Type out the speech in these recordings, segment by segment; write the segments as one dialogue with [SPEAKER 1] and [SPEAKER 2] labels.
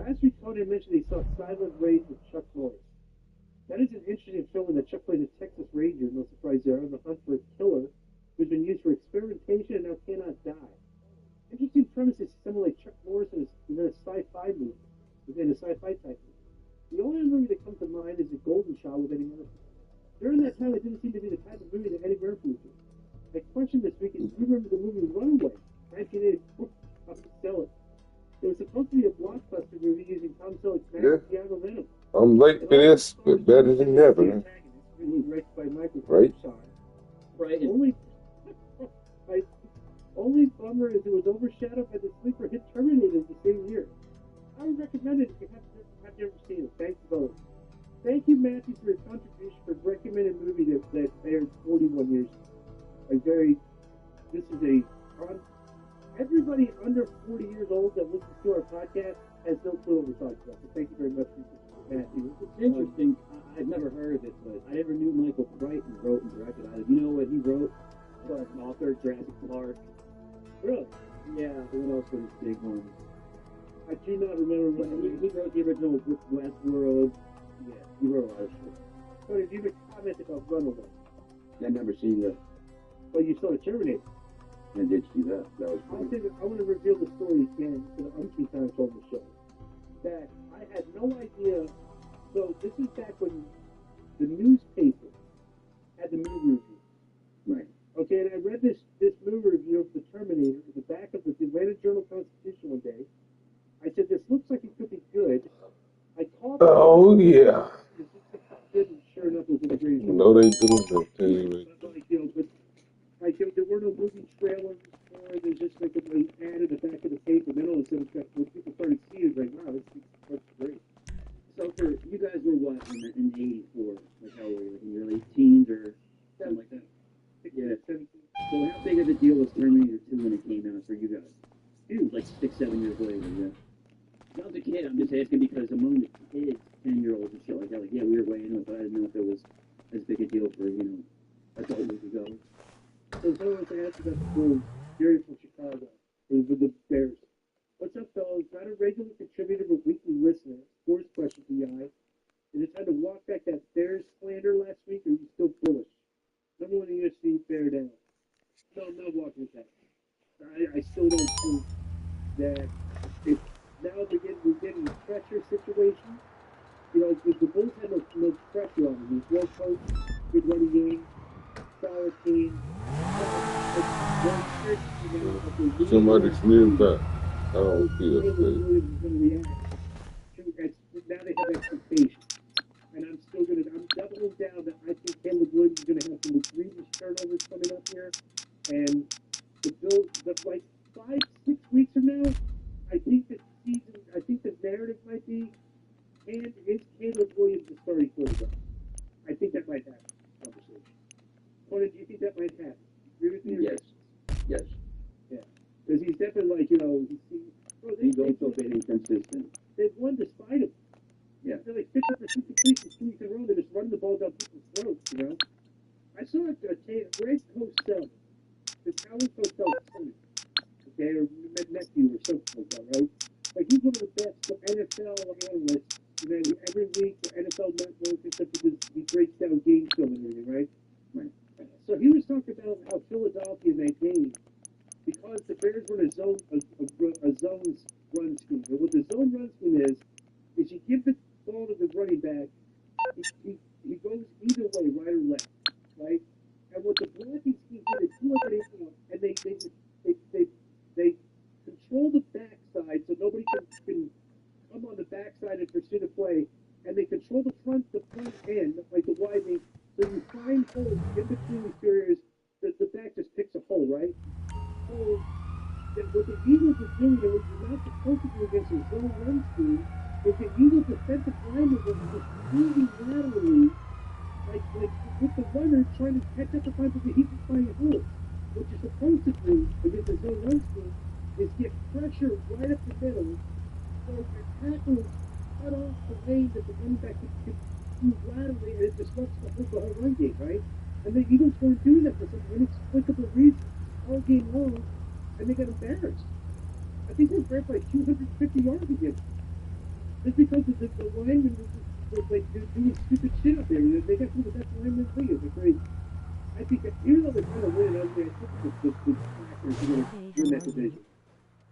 [SPEAKER 1] last week Conan mentioned he saw Silent Rage with Chuck Norris. That is an interesting film that Chuck plays a Texas Ranger, no surprise there, on the hunt for a killer who's been used for experimentation and now cannot die. Interesting premise is similar like Chuck Norris is in a sci-fi movie, within a sci-fi type movie. The only movie that comes to mind is The Golden Child with Eddie Murphy. During that time, it didn't seem to be the type of movie that Eddie Murphy was doing. My question this week is, do you remember the movie Runaway, 1984? I'll sell it. It was supposed to be a blockbuster movie using Tom Selleck's Keanu Venom.
[SPEAKER 2] I'm late for this, but better than never.
[SPEAKER 1] Directed by Michael
[SPEAKER 2] Right?
[SPEAKER 1] Right. Only bummer is it was overshadowed by the sleeper hit Terminator the same year. I would recommend it if you have never seen it. Thanks both. Thank you, Matthew, for your contribution for recommended movie that aired 41 years ago. Everybody under 40 years old that listens to our podcast has no clue what we're talking about. So thank you very much, Matthew.
[SPEAKER 3] It's interesting. I've never heard of it, but I never knew Michael Crichton wrote and directed either. You know what he wrote? As an author, Jurassic Park.
[SPEAKER 1] Really?
[SPEAKER 3] Yeah. What else was his big one?
[SPEAKER 1] I do not remember.
[SPEAKER 3] He wrote the original Westworld. Yeah, he wrote a lot of shit.
[SPEAKER 1] So did you make a comment about Runaway?
[SPEAKER 3] I've never seen that.
[SPEAKER 1] Well, you saw Terminator.
[SPEAKER 3] I did see that. That was
[SPEAKER 1] pretty. I want to reveal the story again for the umpteenth times on the show. That I had no idea. So this is back when the newspaper had the movie review.
[SPEAKER 3] Right.
[SPEAKER 1] Okay, and I read this movie review of the Terminator in the back of the Atlanta Journal-Constitution one day. I said, this looks like it could be good. I called them.
[SPEAKER 2] Oh, yeah.
[SPEAKER 1] And sure enough, it was a great movie.
[SPEAKER 2] No, they didn't. I'll tell you right.
[SPEAKER 1] But there were no movie trailers for it. There's just like an ad in the back of the paper. Then all of a sudden, when people started seeing it, like, wow, that's great.
[SPEAKER 3] So for you guys were what in '84? Like how were you? In your late teens or something like that? Yeah.
[SPEAKER 1] 17.
[SPEAKER 3] So how big of a deal was Terminator 2 when it came out for you guys? Dude, like 6-7 years later, yeah. Not the kid, I'm just asking because among the kids, 10-year-olds and shit like that, like, yeah, we were way into it, but I didn't know if it was as big a deal for, adult moviegoers.
[SPEAKER 1] So someone wants to ask about the school, Jerry from Chicago, with the Bears. What's up, fellas? Not a regular contributor, but weekly listener. Sports question for you, I. Is it time to walk back that Bears slander last week, or are you still bullish? Number one in the UFC, bear down. No, I'm not walking it back. I still don't think that if now we're getting a pressure situation. The Bulls had no pressure on them. He's well coached, good running game, solid team.
[SPEAKER 2] Somebody's moved back. I don't feel it.
[SPEAKER 1] Now they have expectations. And I'm doubling down that I think Caleb Williams is going to have some egregious turnovers coming up here. And the Bills, like 5-6 weeks from now, I think the narrative might be, and is Caleb Williams the starting quarterback? I think that might happen. Conversation. Conan, do you think that might happen? Agree with me?
[SPEAKER 3] Yes. Yes.
[SPEAKER 1] Yeah. Because he's definitely like,
[SPEAKER 3] he's also been inconsistent.
[SPEAKER 1] They've won despite him.
[SPEAKER 3] Yeah.
[SPEAKER 1] They're like 50% completion 2 weeks in a row. They're just running the ball down people's throats, I saw a Greg Cosell. This Alan Cosell son, okay, or nephew or something like that, right? Like, he's one of the best NFL analysts, every week for NFL Network and stuff, because he breaks down game film and everything, right?
[SPEAKER 3] Right.
[SPEAKER 1] So he was talking about how Philadelphia in that game, because the Bears run a zone run scheme. And what the zone run scheme is you give the ball to the running back, he goes either way, right or left, right? And what the blocking scheme did is and they control the backside so nobody can come on the backside and pursue the play, and they control the front end, like the widening, so you find holes in between the carriers that the back just picks a hole, right? So what the Eagles are doing, and what you're not supposed to do against a zone run scheme, is the Eagles' defensive linemen are just moving laterally, like with the runner trying to catch up to find because he can find holes. What you're supposed to do against a zone run scheme is get pressure right up the middle, so your tackles cut off the lane that the running back can move laterally, and it disrupts the whole run game, right? And the Eagles weren't doing that for some inexplicable reason all game long, and they got embarrassed. I think they were embarrassed by 250 yards again. Just because the linemen was like doing stupid shit up there. You know, they got some of the best linemen in the league. It's like, I think that even though they're trying to win ugly, I think the Packers are going to win that division.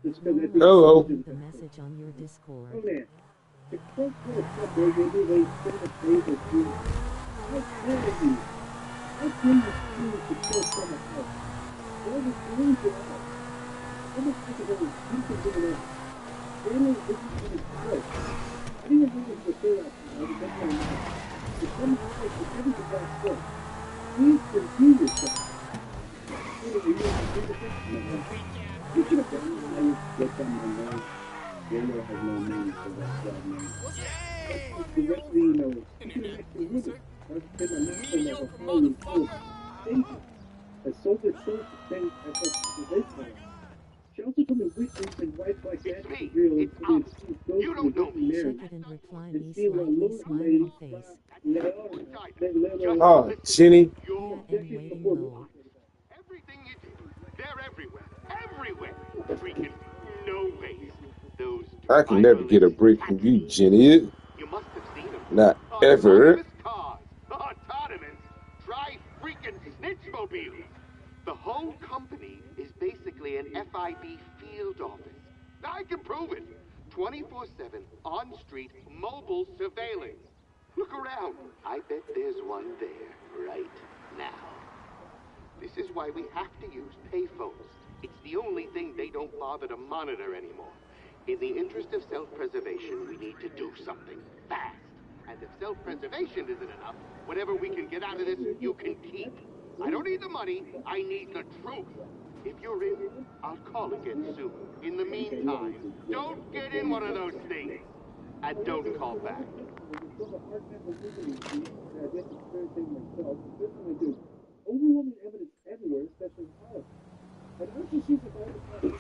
[SPEAKER 1] Just because that's
[SPEAKER 2] Hello.
[SPEAKER 4] The message on your Discord.
[SPEAKER 1] Oh man, the Colts would have kept their game away, send the table to you. How dare you? How can you choose to kill someone else? All the things are out. How much is it going to do it? They don't think it's going to work. I didn't even know the third option. I was just going to know. If someone says that everything got split, please continue yourself. You should have done it. I would get them on those. They will have no meaning for that 12 minutes. The rest of the emails, you can actually look at it. I've been a master of a Hollywood film. Has sold their soul to things as much as they can. She also told me witches and wives like that is real.
[SPEAKER 5] It's Thomas. You don't know me.
[SPEAKER 4] Check it and reply me
[SPEAKER 1] And see what
[SPEAKER 4] smiley
[SPEAKER 1] Lord
[SPEAKER 4] smiley face.
[SPEAKER 2] Oh, Shinny.
[SPEAKER 4] And waiting low.
[SPEAKER 5] Everything you do, they're everywhere. Everywhere. Freaking no ways. Those
[SPEAKER 2] I can never get a break from you, Jenny.
[SPEAKER 5] You must have seen them.
[SPEAKER 2] Not ever.
[SPEAKER 5] Autonomous cars. Autonomous. Try freaking snitchmobiles. The whole company is basically an FIB field office. I can prove it. 24/7 on-street mobile surveillance. Look around. I bet there's one there right now. This is why we have to use payphones. It's the only thing they don't bother to monitor anymore. In the interest of self-preservation, we need to do something fast. And if self-preservation isn't enough, whatever we can get out of this, you can keep. I don't need the money, I need the truth. If you're in, I'll call again soon. In the meantime, don't get in one of those things. And don't call back.
[SPEAKER 1] Overwhelming evidence everywhere, especially in college. But it also seems like all the time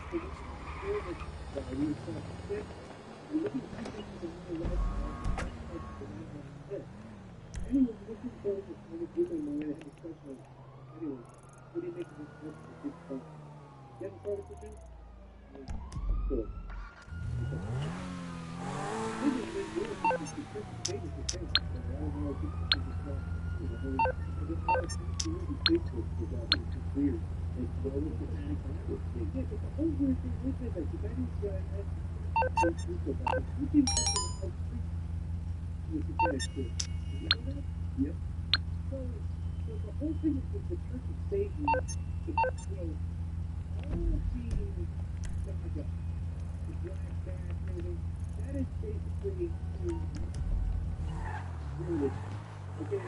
[SPEAKER 1] anyone looking forward to kind of giving away a discussion. Anyway, what do you make of this book? You haven't started with this? Cool. Yep. So the whole thing is that the church is Satan, all the black back, everything, that is basically religion. Okay, it's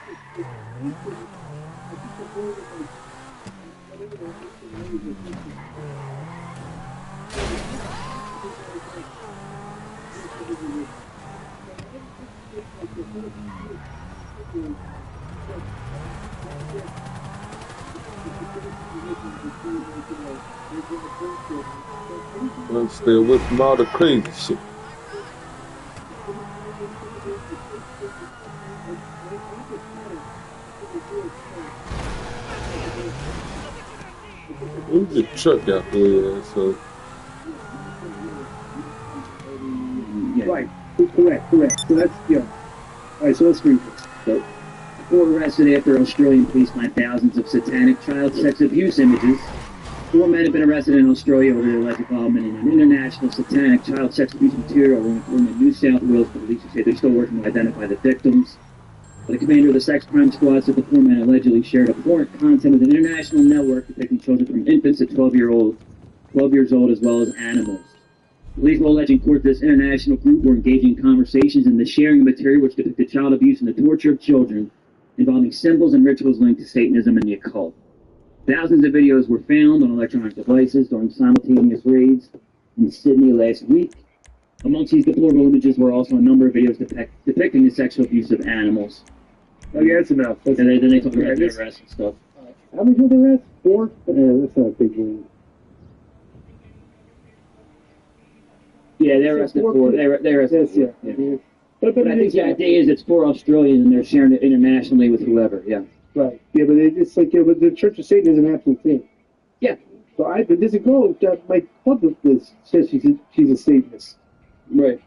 [SPEAKER 1] basically, I think the word is like, whatever the Christian name is,
[SPEAKER 2] I'm still with from all the crazy shit. There's a truck out there, so.
[SPEAKER 1] Right. Correct. So that's, yeah. Alright, so let's read this.
[SPEAKER 3] So, four arrested after Australian police find thousands of satanic child sex abuse images. 4 men have been arrested in Australia over their alleged involvement in an international satanic child sex abuse material room in New South Wales. Police say they're still working to identify the victims. The commander of the sex crime squad said the 4 men allegedly shared abhorrent content with an international network depicting children from infants to 12 years old, as well as animals. Police will allege in court this international group were engaging in conversations and the sharing of material which depicted child abuse and the torture of children, involving symbols and rituals linked to Satanism and the occult. Thousands of videos were found on electronic devices during simultaneous raids in Sydney last week. Amongst these deplorable images were also a number of videos depicting the sexual abuse of animals.
[SPEAKER 1] Oh yeah, that's enough.
[SPEAKER 3] And then they talk about the arrests and stuff.
[SPEAKER 1] How many people arrest? 4? Yeah, that's not a big deal.
[SPEAKER 3] Yeah, they arrested 4. They arrested 4. Yeah. But I think the idea is it's 4 Australians and they're sharing it internationally with whoever. Yeah.
[SPEAKER 1] Right. Yeah, but it's like, yeah, but the Church of Satan is an absolute thing.
[SPEAKER 3] Yeah.
[SPEAKER 1] So there's a girl that my club with this says she's a Satanist.
[SPEAKER 3] Right.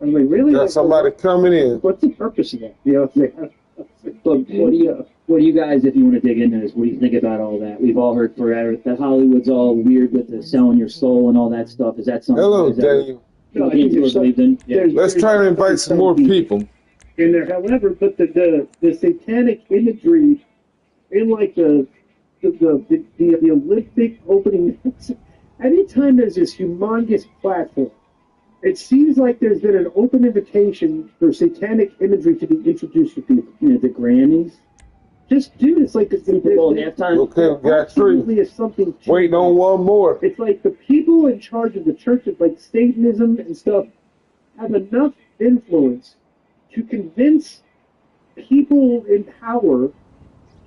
[SPEAKER 1] I'm like, really?
[SPEAKER 2] Got
[SPEAKER 1] Like,
[SPEAKER 2] somebody coming in.
[SPEAKER 1] what's the purpose of that? You know,
[SPEAKER 3] But what do you guys, if you want to dig into this, what do you think about all that? We've all heard forever that Hollywood's all weird with the selling your soul and all that stuff. Is that something?
[SPEAKER 2] Hello,
[SPEAKER 3] is that
[SPEAKER 2] Daniel.
[SPEAKER 1] No, I
[SPEAKER 3] looking
[SPEAKER 1] think
[SPEAKER 3] into or
[SPEAKER 1] there's
[SPEAKER 3] believed in? Yeah.
[SPEAKER 2] Let's try to invite some more people.
[SPEAKER 1] in there. However, but the satanic imagery in like the Olympic opening. Anytime there's this humongous platform, it seems like there's been an open invitation for satanic imagery to be introduced to people.
[SPEAKER 3] You know, the Grammys.
[SPEAKER 1] Just dude, it's like
[SPEAKER 3] Super Bowl halftime.
[SPEAKER 2] Okay, we got three.
[SPEAKER 1] absolutely is something. to
[SPEAKER 2] Waiting
[SPEAKER 1] it.
[SPEAKER 2] on one more.
[SPEAKER 1] It's like the people in charge of the churches, like Satanism and stuff, have enough influence to convince people in power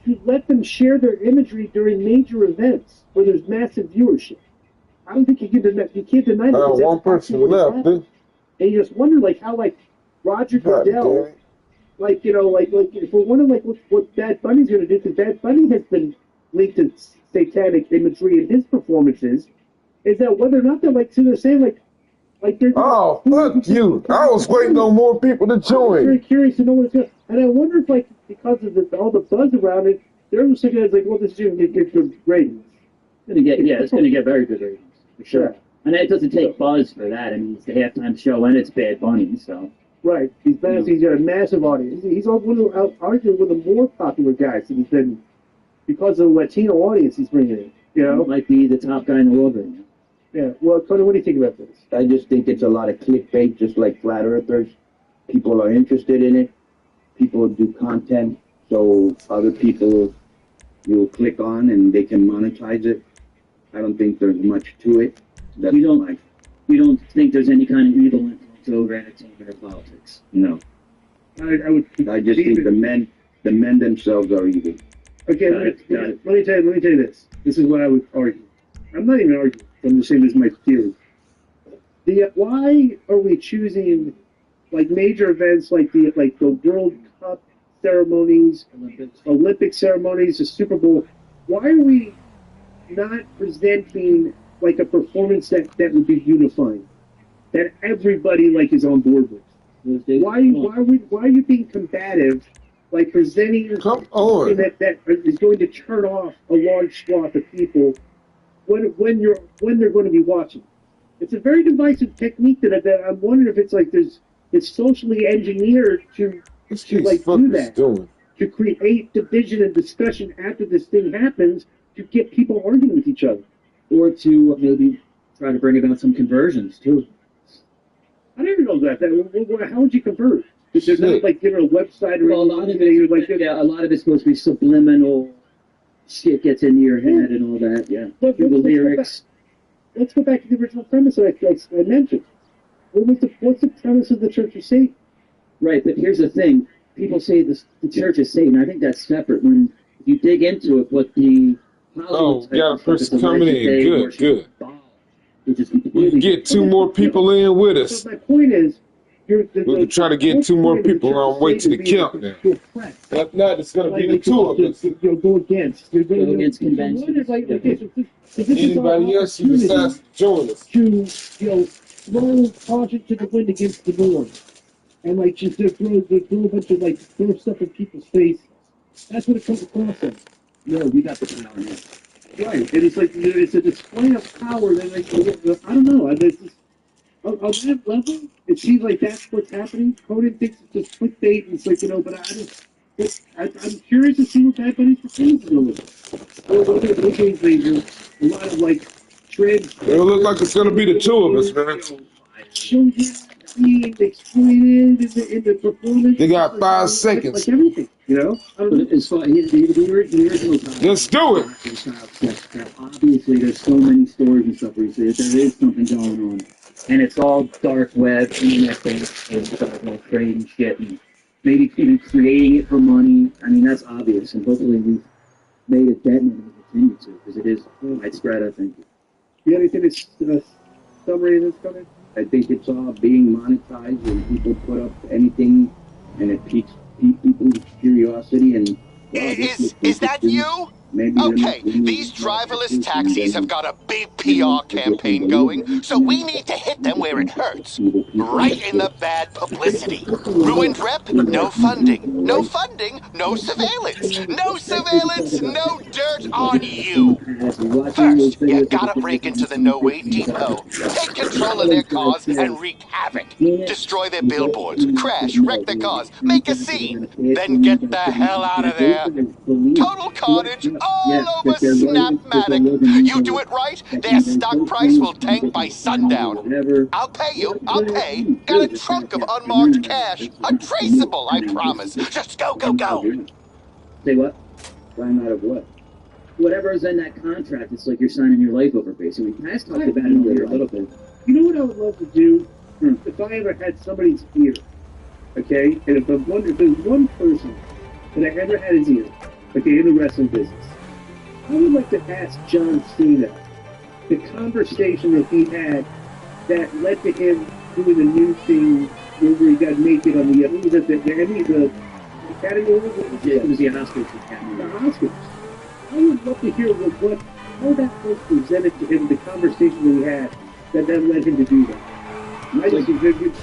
[SPEAKER 1] to let them share their imagery during major events where there's massive viewership. I don't think you can deny that.
[SPEAKER 2] One person left.
[SPEAKER 1] And you just wonder, like, how, like, Roger
[SPEAKER 2] God
[SPEAKER 1] Goodell,
[SPEAKER 2] damn it.
[SPEAKER 1] like, you know, like if we're wondering, like, what Bad Bunny's going to do, because Bad Bunny has been linked to satanic imagery in his performances, is that whether or not they're, like, so they're saying, like they're...
[SPEAKER 2] Oh, fuck you. I was waiting on more people to
[SPEAKER 1] I'm very
[SPEAKER 2] join.
[SPEAKER 1] curious to know what's going to... And I wonder if, like, because of all the buzz around it, they're just looking at it like, well, this is going to get good ratings.
[SPEAKER 3] It's going to get very good ratings, for sure.
[SPEAKER 1] Yeah.
[SPEAKER 3] And it doesn't take buzz for that. I mean, it's the halftime show and it's Bad Bunny, so.
[SPEAKER 1] Right. He's got a massive audience. He's arguably one of the more popular guys. He's been, because of the Latino audience he's bringing in, you know?
[SPEAKER 3] Might be the top guy in the world right now.
[SPEAKER 1] Yeah. Well, Tony, what do you think about this?
[SPEAKER 6] I just think it's a lot of clickbait, just like flat earthers. People are interested in it. People do content, so other people will click on and they can monetize it. I don't think there's much to it. That's
[SPEAKER 3] You don't-
[SPEAKER 6] my-
[SPEAKER 3] You don't think there's any kind of evil influence over entertainment or politics?
[SPEAKER 6] no.
[SPEAKER 1] I would.
[SPEAKER 6] I just think the men themselves are evil.
[SPEAKER 1] Okay,
[SPEAKER 3] Got it.
[SPEAKER 1] let me tell you this. This is what I would argue. I'm not even arguing. I'm just saying this is my theory. Why are we choosing like major events like the World Cup ceremonies, Olympic ceremonies, the Super Bowl? Why are we not presenting like a performance that would be unifying, that everybody like is on board with? Why are you being combative, like presenting
[SPEAKER 2] Come
[SPEAKER 1] something
[SPEAKER 2] on.
[SPEAKER 1] that is going to turn off a large swath of people when they're going to be watching? It's a very divisive technique that I'm wondering if it's socially engineered to
[SPEAKER 2] What's
[SPEAKER 1] to
[SPEAKER 2] these
[SPEAKER 1] like do
[SPEAKER 2] fuckers
[SPEAKER 1] that,
[SPEAKER 2] doing?
[SPEAKER 1] to create division and discussion after this thing happens, to get people arguing with each other.
[SPEAKER 3] Or to maybe try to bring about some conversions, too.
[SPEAKER 1] I never know that. How would you convert? There's not like a website or
[SPEAKER 3] Well, a lot of
[SPEAKER 1] anything. You're like,
[SPEAKER 3] a lot of it's supposed to be subliminal. Shit gets into your head and all that. Yeah,
[SPEAKER 1] But
[SPEAKER 3] through the lyrics.
[SPEAKER 1] let's go back to the original premise that I mentioned. What's the premise of the Church of Satan?
[SPEAKER 3] Right, but here's the thing: people say the Church is Satan. I think that's separate. When you dig into it, what the
[SPEAKER 2] Oh, we got a person coming in. Good, good.
[SPEAKER 3] Which is
[SPEAKER 2] We
[SPEAKER 3] completely
[SPEAKER 2] can get two more people in with us.
[SPEAKER 1] So my point is,
[SPEAKER 2] We can try to get two more people on. Wait till the countdown. If not, it's going to be the two of us.
[SPEAKER 1] You'll go against. You're
[SPEAKER 3] Go against conventions.
[SPEAKER 2] Anybody else who decides to join us?
[SPEAKER 1] To throw caution to the wind against the norm, and like just to throw a bunch of throw stuff in people's faces. That's what it comes across as.
[SPEAKER 3] No, we got the power now.
[SPEAKER 1] Right, and it's like it's a display of power that I don't know. It's just, on that level, it seems like that's what's happening. Conan thinks it's just clickbait, and it's like I'm curious to see what Bad Bunny's performance is going to look. Or whether a lot of trans.
[SPEAKER 2] It'll look like it's going to be the two of us, man.
[SPEAKER 1] Children being exploited in the performance.
[SPEAKER 2] They got 5 seconds.
[SPEAKER 1] Like everything, I don't
[SPEAKER 3] But
[SPEAKER 1] know.
[SPEAKER 3] as far the original time,
[SPEAKER 2] Let's do it.
[SPEAKER 3] obviously, there's so many stories and stuff where you see that there is something going on, and it's all dark web, internet based, and stuff like trading shit, and maybe even creating it for money. I mean, that's obvious, and hopefully we've made it dead and we'll continue to, because it is widespread, I think.
[SPEAKER 1] You got anything to summary of this, Conan?
[SPEAKER 6] I think it's all being monetized and people put up anything and it piques people's curiosity and
[SPEAKER 5] Is that you?
[SPEAKER 6] Maybe
[SPEAKER 5] Okay, these driverless taxis have got a big PR campaign going, so we need to hit them where it hurts. Right in the bad publicity. Ruined rep, no funding. No funding, no surveillance. No surveillance, no dirt on you. First, you gotta break into the No Way Depot. Take control of their cars and wreak havoc. Destroy their billboards, crash, wreck their cars, make a scene. Then get the hell out of there. Total carnage all over Snapmatic. You do it right, their stock price will tank by sundown. I'll pay you, I'll pay. Got a trunk of unmarked cash. Untraceable, I promise. Just go, go, go.
[SPEAKER 3] Say what?
[SPEAKER 6] Sign out of what?
[SPEAKER 3] Whatever's in that contract, it's like you're signing your life over, basically. Has talked about it earlier a little bit.
[SPEAKER 1] You know what I would love to do? If I ever had somebody's ear, okay? And if there was one person that I ever had his ear, okay, in the wrestling business, I would like to ask John Cena the conversation that he had that led to him doing the new thing where he got naked on the Academy Awards?
[SPEAKER 3] It was the Oscars Academy.
[SPEAKER 1] The Oscars. I would love to hear how that was presented to him, the conversation that he had that led him to do that. I just was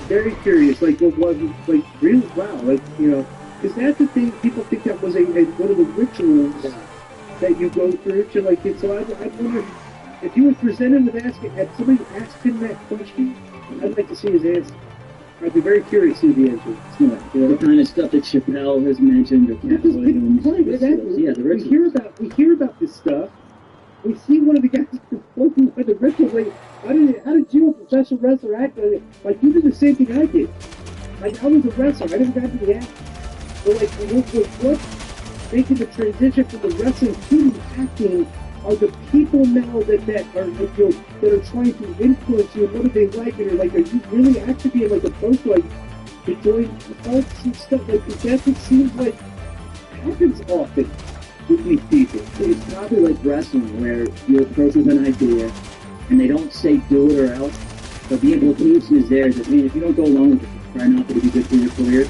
[SPEAKER 1] very curious, like, what was it, like, really, wow, like, you know, because that's the thing, people think that was one of the rituals that you go through to, like, so I wonder, if you were presented with if somebody asked him that question, I'd like to see his answer. I'd be very curious to see the answer.
[SPEAKER 3] The kind of stuff that Chappelle has mentioned, or Cat Williams.
[SPEAKER 1] We hear about this stuff. We see one of the guys performing by the ritual. Like, how did you, a professional wrestler, act like you did the same thing I did? Like, I was a wrestler. I never got to the act. But like, what's making the transition from the wrestling to the acting are the people now that are trying to influence you. And what do they like? And you're like, are you really actually being like opposed to like to join cults and stuff like that? That's what seems like happens often with these people.
[SPEAKER 3] It's probably like wrestling, where you approach with an idea, and they don't say do it or else, but the implication is there that, if you don't go along with it, try not to be good for your career.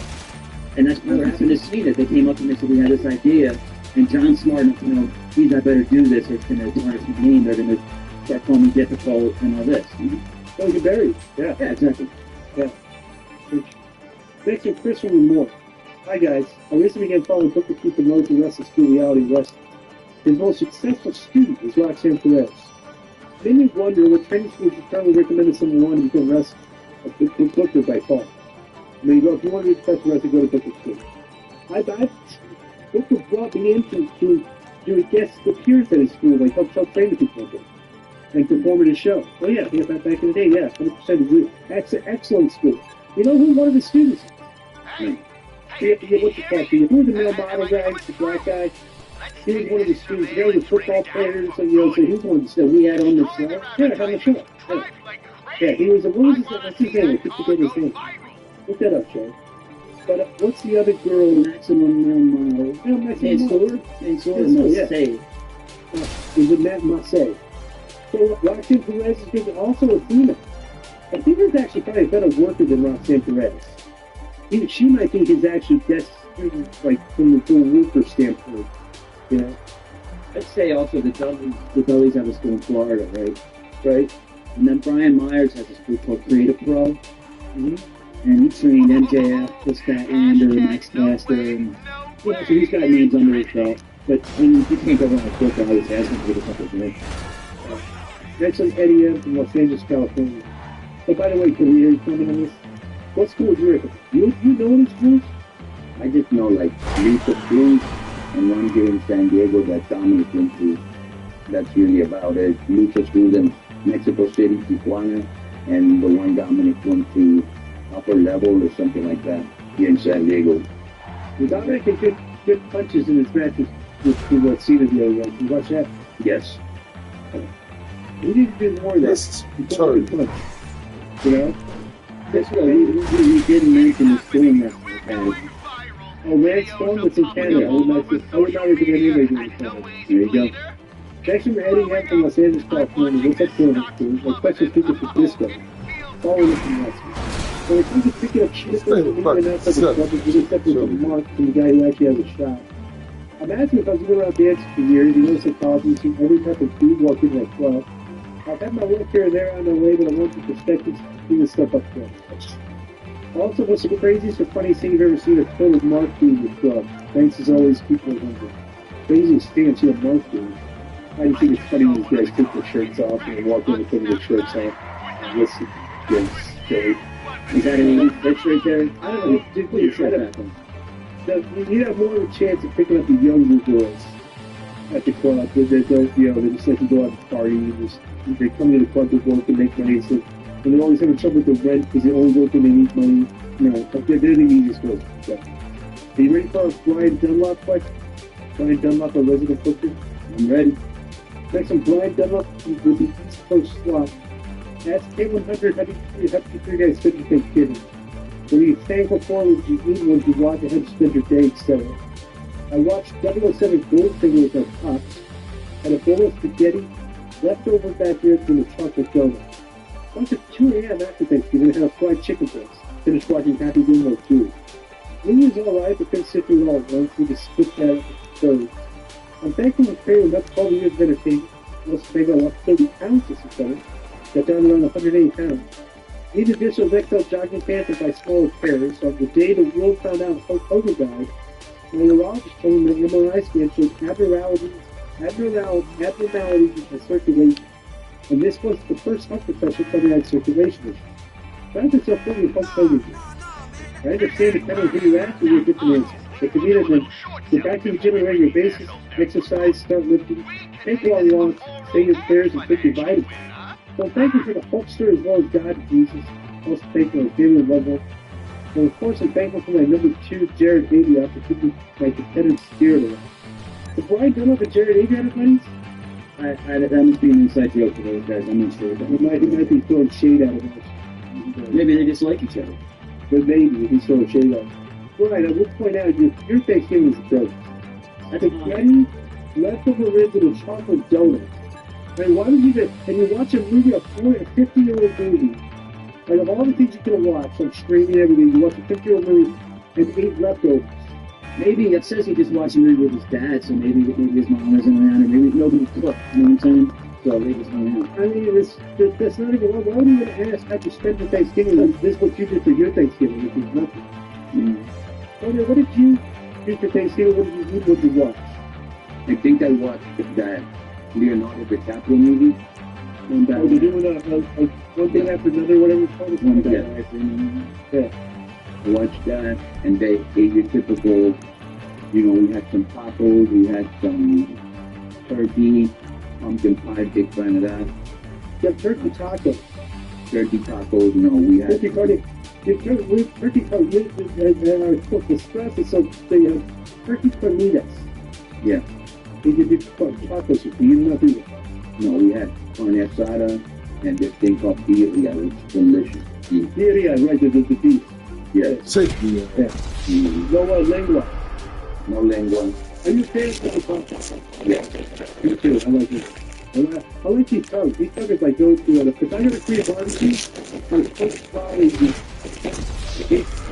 [SPEAKER 3] And that's what happened to Cena. They came up and they said, we had this idea, and John Smart enough to know, geez, I better do this, or it's going to tarnish my name, they're going to start calling me difficult and all this.
[SPEAKER 1] Oh, you're buried. Yeah,
[SPEAKER 3] exactly.
[SPEAKER 1] Yeah. Next to Chris from Moore. Hi guys, I recently began following Booker T from Road to Wrestling School Reality Wrestling. His most successful student is Roxanne Perez. Made me wonder what training schools you currently recommend to someone wanting to become a wrestler. Booker by far. I mean, if you want to be a professional wrestler, go to Booker School. Booker brought me in to do a guest appearance at his school, like help train the people and perform at his show. Oh yeah, back in the day, yeah, 100% agree. Excellent school. You know who one of his students is?
[SPEAKER 5] Hey.
[SPEAKER 1] What's the fuck? Who was the male model guy, the black guy? He was one of the students. He was a football player, so he was one of the that we had on the show. Yeah, on the show. Yeah, he was what was his name? I keep forgetting his name. Look that up, Joe. But what's the other girl?
[SPEAKER 3] Maximum Male Model.
[SPEAKER 1] Mansoor?
[SPEAKER 3] Marseille.
[SPEAKER 1] Is it Matt Marseille? So Roxanne Perez is also a female. I think there's actually probably a better worker than Roxanne Perez. She might be his actual best student, like from the worker standpoint. You know,
[SPEAKER 3] I'd say also the Dudleys have a school in Florida, right?
[SPEAKER 1] Right.
[SPEAKER 3] And then Brian Myers has a school called Creative Pro. Mm-hmm. And he trained MJF, Chris Statlander, Max Caster, and so he's got names under his belt. But I mean, you can't go wrong with Booker. I was asking to get a couple of names.
[SPEAKER 1] Next on Eddie M from Los Angeles, California. Oh, by the way, can we hear you coming on this? What school did you recommend? You know any schools?
[SPEAKER 6] I just know like Lucha schools and one here in San Diego that Dominic went to. That's really about it. Lucha schools in Mexico City, Tijuana, and the one Dominic went to upper level or something like that here in San Diego.
[SPEAKER 1] Well, Dominic had good punches in his matches with Cena the other night. Did you watch that?
[SPEAKER 6] Yes.
[SPEAKER 1] We need to do more of that.
[SPEAKER 2] Sorry.
[SPEAKER 1] You know?
[SPEAKER 3] That's what we didn't mention the storm that had.
[SPEAKER 1] Oh, Lance Storm was in Canada. I would not recommend anybody doing Canada.
[SPEAKER 3] There you go.
[SPEAKER 1] Thanks from Eddie M from Los Angeles, California. What's up, Jordan? My question is speaking for Disco. Following up from last week. When it comes to picking up shit, except for Mark from the guy who actually has a shot. Imagine if I was going around dancing for years, you know, psychology, you see every type of dude walk into that club. I've had my work here and there on the way, but I want the perspectives to see this stuff up front. Also, what's the craziest or funniest thing you've ever seen a total Mark do in the club? Thanks as always, keep it 100. Craziest thing I've seen a Mark do. I just think it's funny when these guys take their shirts off and walk in and take their shirts off. And listen, yes, Joey.
[SPEAKER 3] Is that any picture right there?
[SPEAKER 1] I don't know, dude, please, shut up. You have more of a chance of picking up the younger girls at the club. They don't, you know, they just like to go out and party. They come to the club to work and make money. So, and they're always having trouble with the rent because they only work when they need money. You know, they're the easiest girls. So. Are you ready for our Brian Dunlop question? Brian Dunlop, our resident booker?
[SPEAKER 3] I'm ready.
[SPEAKER 1] Next one, Brian Dunlop with the East Coast slot. Ask K100 how do you three guys spend your Thanksgiving? What are you thankful for? Would you eat? Would you watch? How to spend your day, etc. I watched 007 Goldfinger with our pops. Had a bowl of spaghetti, leftover back ribs, and a chocolate donut. Once at 2 a.m. after Thanksgiving, I had a fried chicken breast. Finished watching Happy Gilmore 2. Movie was alright, but couldn't sit through it all at once. We just split that up with thirds. I'm thankful for Perry with 12 years of entertainment. Also thankful I lost 30 pounds this summer. Got down around 180 pounds. Need additional XL jogging pants and buy smaller pairs. So on the day the world found out Hulk Hogan died, my urologist told me the MRI scan showed abnormalities in my circulation. And this was the first heart professor told me I had circulation issues. Find yourself thinking of Hulk Hogan. I understand depending on who you ask, you get different answers. But to me, then, get back to the gym on a regular basis, exercise, start lifting, take long walks, say your prayers, and take your vitamins. So I'm thankful for the Hulkster as well as God and Jesus. Also thankful for my family and loved ones. And of course, I'm thankful for my number 2, Jared Avia, for keeping my competitive spirit alive. So Brian Dunlop and Jared Avia have buddies?
[SPEAKER 3] That must be an inside joke for those guys. I'm not sure.
[SPEAKER 1] He might be throwing shade out of us.
[SPEAKER 3] Maybe they dislike each other.
[SPEAKER 1] But maybe he's throwing shade out. Brian, I will point out your Thanksgiving is a joke. Spaghetti, leftover ribs, and a chocolate donut. And why would you do? And you watch a movie, a 50-year-old movie, and of all the things you could have watched, like streaming everything, you watch a 50-year-old movie and 8 leftovers.
[SPEAKER 3] Maybe it says he just watched a movie with his dad, so maybe his mom wasn't around, or maybe nobody cooked. You know what I'm saying? So they just hung out.
[SPEAKER 1] I mean, that's not even. Why would you ask how you spend your Thanksgiving? This is what you did for your Thanksgiving, which is nothing.
[SPEAKER 3] Yeah.
[SPEAKER 1] What did you do for Thanksgiving? What did you eat? What did you watch?
[SPEAKER 6] I think I watched that Leonardo DiCaprio movie.
[SPEAKER 1] Oh, they're doing one thing after another, whatever it's called.
[SPEAKER 3] One
[SPEAKER 6] Yeah.
[SPEAKER 1] Yeah.
[SPEAKER 6] I watched that, and they ate your typical, we had some tacos, we had some turkey, pumpkin pie, big fan of that.
[SPEAKER 1] Yeah, turkey tacos.
[SPEAKER 6] Turkey tacos, we had.
[SPEAKER 1] Turkey carne. Turkey carne. The stress is so they have turkey carnitas.
[SPEAKER 6] Yeah.
[SPEAKER 1] They did tacos with you. You did not do that.
[SPEAKER 6] No, we had carne asada and this thing called birria, which is delicious.
[SPEAKER 1] Yeah, right, the beef.
[SPEAKER 6] Yeah.
[SPEAKER 2] Safety.
[SPEAKER 1] Yeah. No lengua.
[SPEAKER 6] No lengua.
[SPEAKER 1] Are you a fan of the tacos?
[SPEAKER 6] Yeah.
[SPEAKER 1] Me too. I like it. I like these tacos. These tacos I go to, if I go to Korean barbecue, I'm supposed to probably eat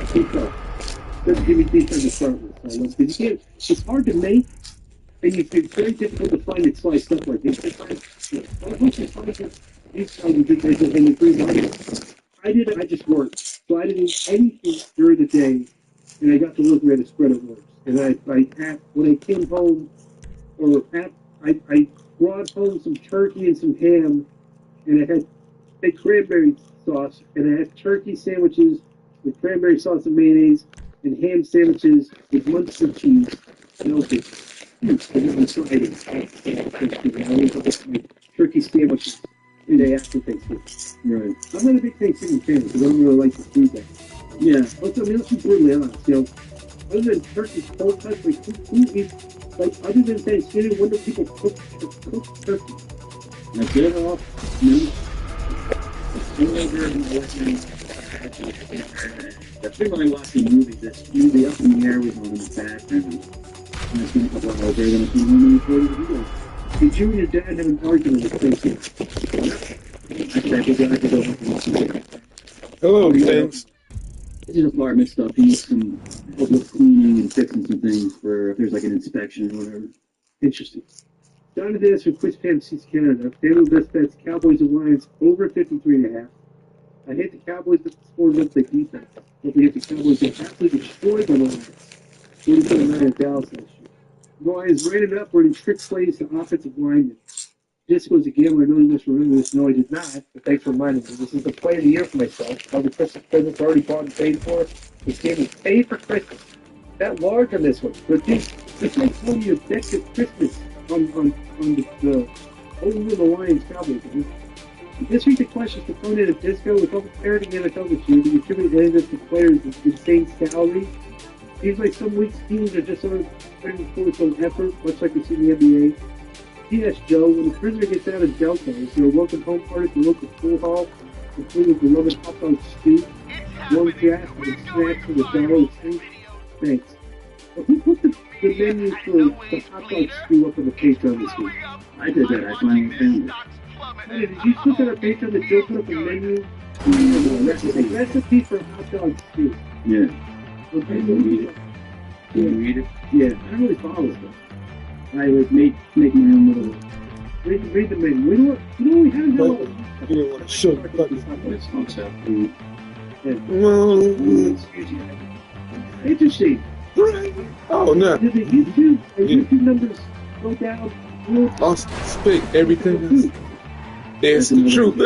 [SPEAKER 1] tacos. Just give me these tacos to start with. Because you can't, it's hard to make, and it's very difficult to find it sliced up like this. These tacos in the Korean barbecue. I just worked. So I didn't eat anything during the day, and I got to look where the spread it works. And when I came home, I brought home some turkey and some ham, and I had a cranberry sauce, and I had turkey sandwiches with cranberry sauce and mayonnaise, and ham sandwiches with Munster cheese. And also, I always had my turkey sandwiches the day after Thanksgiving.
[SPEAKER 3] Right.
[SPEAKER 1] I'm not a big Thanksgiving fan because I don't really like the food that.
[SPEAKER 3] Yeah.
[SPEAKER 1] Let's be brutally honest, other than turkey cold cuts, like who eats, like other than Thanksgiving, when do people cook turkey?
[SPEAKER 3] That's it. No. That's been when I watch the movies. That's usually up in the air with on in the background. And it's been a couple of hours. They're going to come home and record the video.
[SPEAKER 1] Did you and your dad have an argument with Thanksgiving?
[SPEAKER 3] Actually, I think I could go up and see it.
[SPEAKER 2] Hello, things.
[SPEAKER 3] This is apartment stuff. He needs some help with cleaning and fixing some things for if there's like an inspection or whatever.
[SPEAKER 1] Interesting. John Dennis from Quiz Pam Seats Canada. Family best bets, Cowboys and Lions over 53.5. I hate the Cowboys, but the score looks like defense. But we hit the Cowboys that absolutely destroyed the Lions. 47-9 at Dallas last year. Lions ran it up, running trick plays to offensive linemen. This was a gambler. I know you must remember this. No, I did not. But thanks for reminding me. This is the play of the year for myself. All the Christmas presents already bought and paid for. This game is paid for Christmas. That large on this one. But this makes telling you a deck of Christmas on the over the Lions Cowboys. This week the question is to phone in a disco with all the parity in the NFL this year. We attribute any of this to players' insane salary. Seems like some weeks teams are just sort of putting forth some effort, much like we see in the NBA. P.S. Joe, when the prisoner gets out of Delta, is there a welcome home party at the local pool hall, including beloved hot dog stew, warm draft, and snacks for the dollar stew? Thanks. Well, who put the menu for the hot dog stew up on the Patreon this week?
[SPEAKER 3] I did that. I finally found it.
[SPEAKER 1] Hey, did you put that on Patreon that Joe put up a menu? Recipe for hot dog stew.
[SPEAKER 3] Yeah.
[SPEAKER 1] Okay,
[SPEAKER 3] Can you read it? Can you read it?
[SPEAKER 1] yeah, I don't really follow it.
[SPEAKER 3] I like make my own little.
[SPEAKER 1] Read the menu. We have no.
[SPEAKER 2] You didn't want to show the fucking.
[SPEAKER 3] It's concept food.
[SPEAKER 1] Interesting.
[SPEAKER 2] Oh, no.
[SPEAKER 1] Did the YouTube numbers go down?
[SPEAKER 2] I'll speak everything. There's the truth.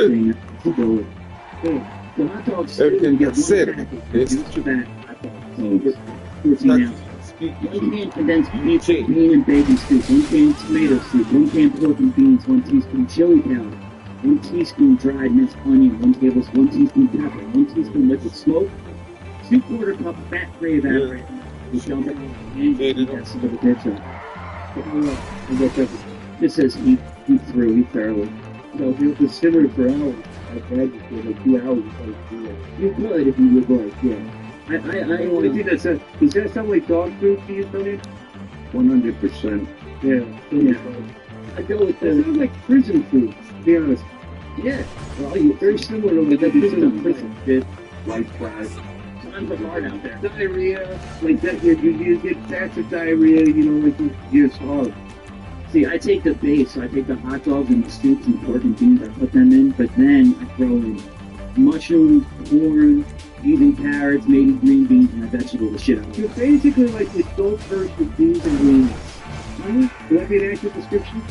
[SPEAKER 3] The hot dogs.
[SPEAKER 2] Everything gets said. It's the truth.
[SPEAKER 3] 14 ounces. One can condensed beef, bean and bacon soup, 1 can tomato soup, 1 can pork and beans, 1 teaspoon chili powder, 1 teaspoon dried minced onion, 1 tablespoon, 1 teaspoon pepper, 1 teaspoon liquid smoke, 2/4 cup fat free evaporated. You dump it and that's a little bit This says eat thoroughly.
[SPEAKER 1] So if you have to simmer for hours, I've had it for like 2 hours.
[SPEAKER 3] You could if you would like, yeah. I
[SPEAKER 1] think that's does that sound like dog food to you, Tony?
[SPEAKER 6] 100%.
[SPEAKER 1] Yeah.
[SPEAKER 3] I go with
[SPEAKER 1] It
[SPEAKER 3] the
[SPEAKER 1] sounds like prison food, to be honest.
[SPEAKER 3] yeah.
[SPEAKER 1] Well, you're very similar to what they do in prison.
[SPEAKER 6] Like fries.
[SPEAKER 3] Times are hard out there.
[SPEAKER 1] Diarrhea, like that, you get fats of diarrhea, like you're hard.
[SPEAKER 3] See, I take the base, so I take the hot dogs and the soups and pork and beans, I put them in, but then I throw in mushrooms, corn, even carrots, maybe green beans, and I vegetable the shit out of
[SPEAKER 1] You're
[SPEAKER 3] it.
[SPEAKER 1] basically like the goldfish with beans and greens. Would that be an accurate description?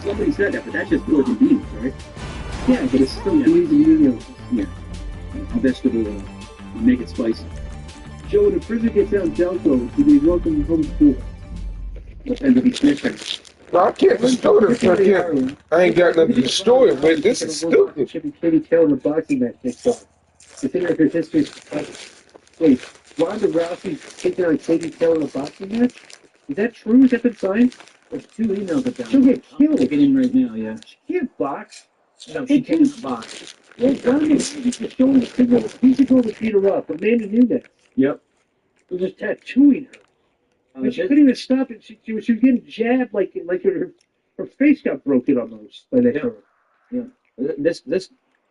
[SPEAKER 3] Somebody said that, but that's just pork and beans, right?
[SPEAKER 1] Yeah, but it's still
[SPEAKER 3] Yeah.
[SPEAKER 1] beans and greens.
[SPEAKER 3] Yeah. A vegetable, make it spicy.
[SPEAKER 1] Joe, when a prisoner gets out of Delco, do they welcome home school?
[SPEAKER 3] Depends if he's fishing.
[SPEAKER 2] I can't destroy this. I ain't got nothing to destroy it with. This is stupid.
[SPEAKER 1] Katie Taylor in the boxing match next up. The thing like there's history. Wait, Ronda Rousey taking on Katie Taylor in a boxing match? Is that true? Has that been signed?
[SPEAKER 3] There's 2 emails about
[SPEAKER 1] She'll get killed.
[SPEAKER 3] Get in right now, yeah.
[SPEAKER 1] She can't box.
[SPEAKER 3] No, she can't box.
[SPEAKER 1] Well, Ronda Rousey's just showing the signal that he's going to beat her up. Amanda Nunes
[SPEAKER 3] Yep.
[SPEAKER 1] was just tattooing her. And she couldn't even stop it. She was getting jabbed like her face got broken almost by that girl.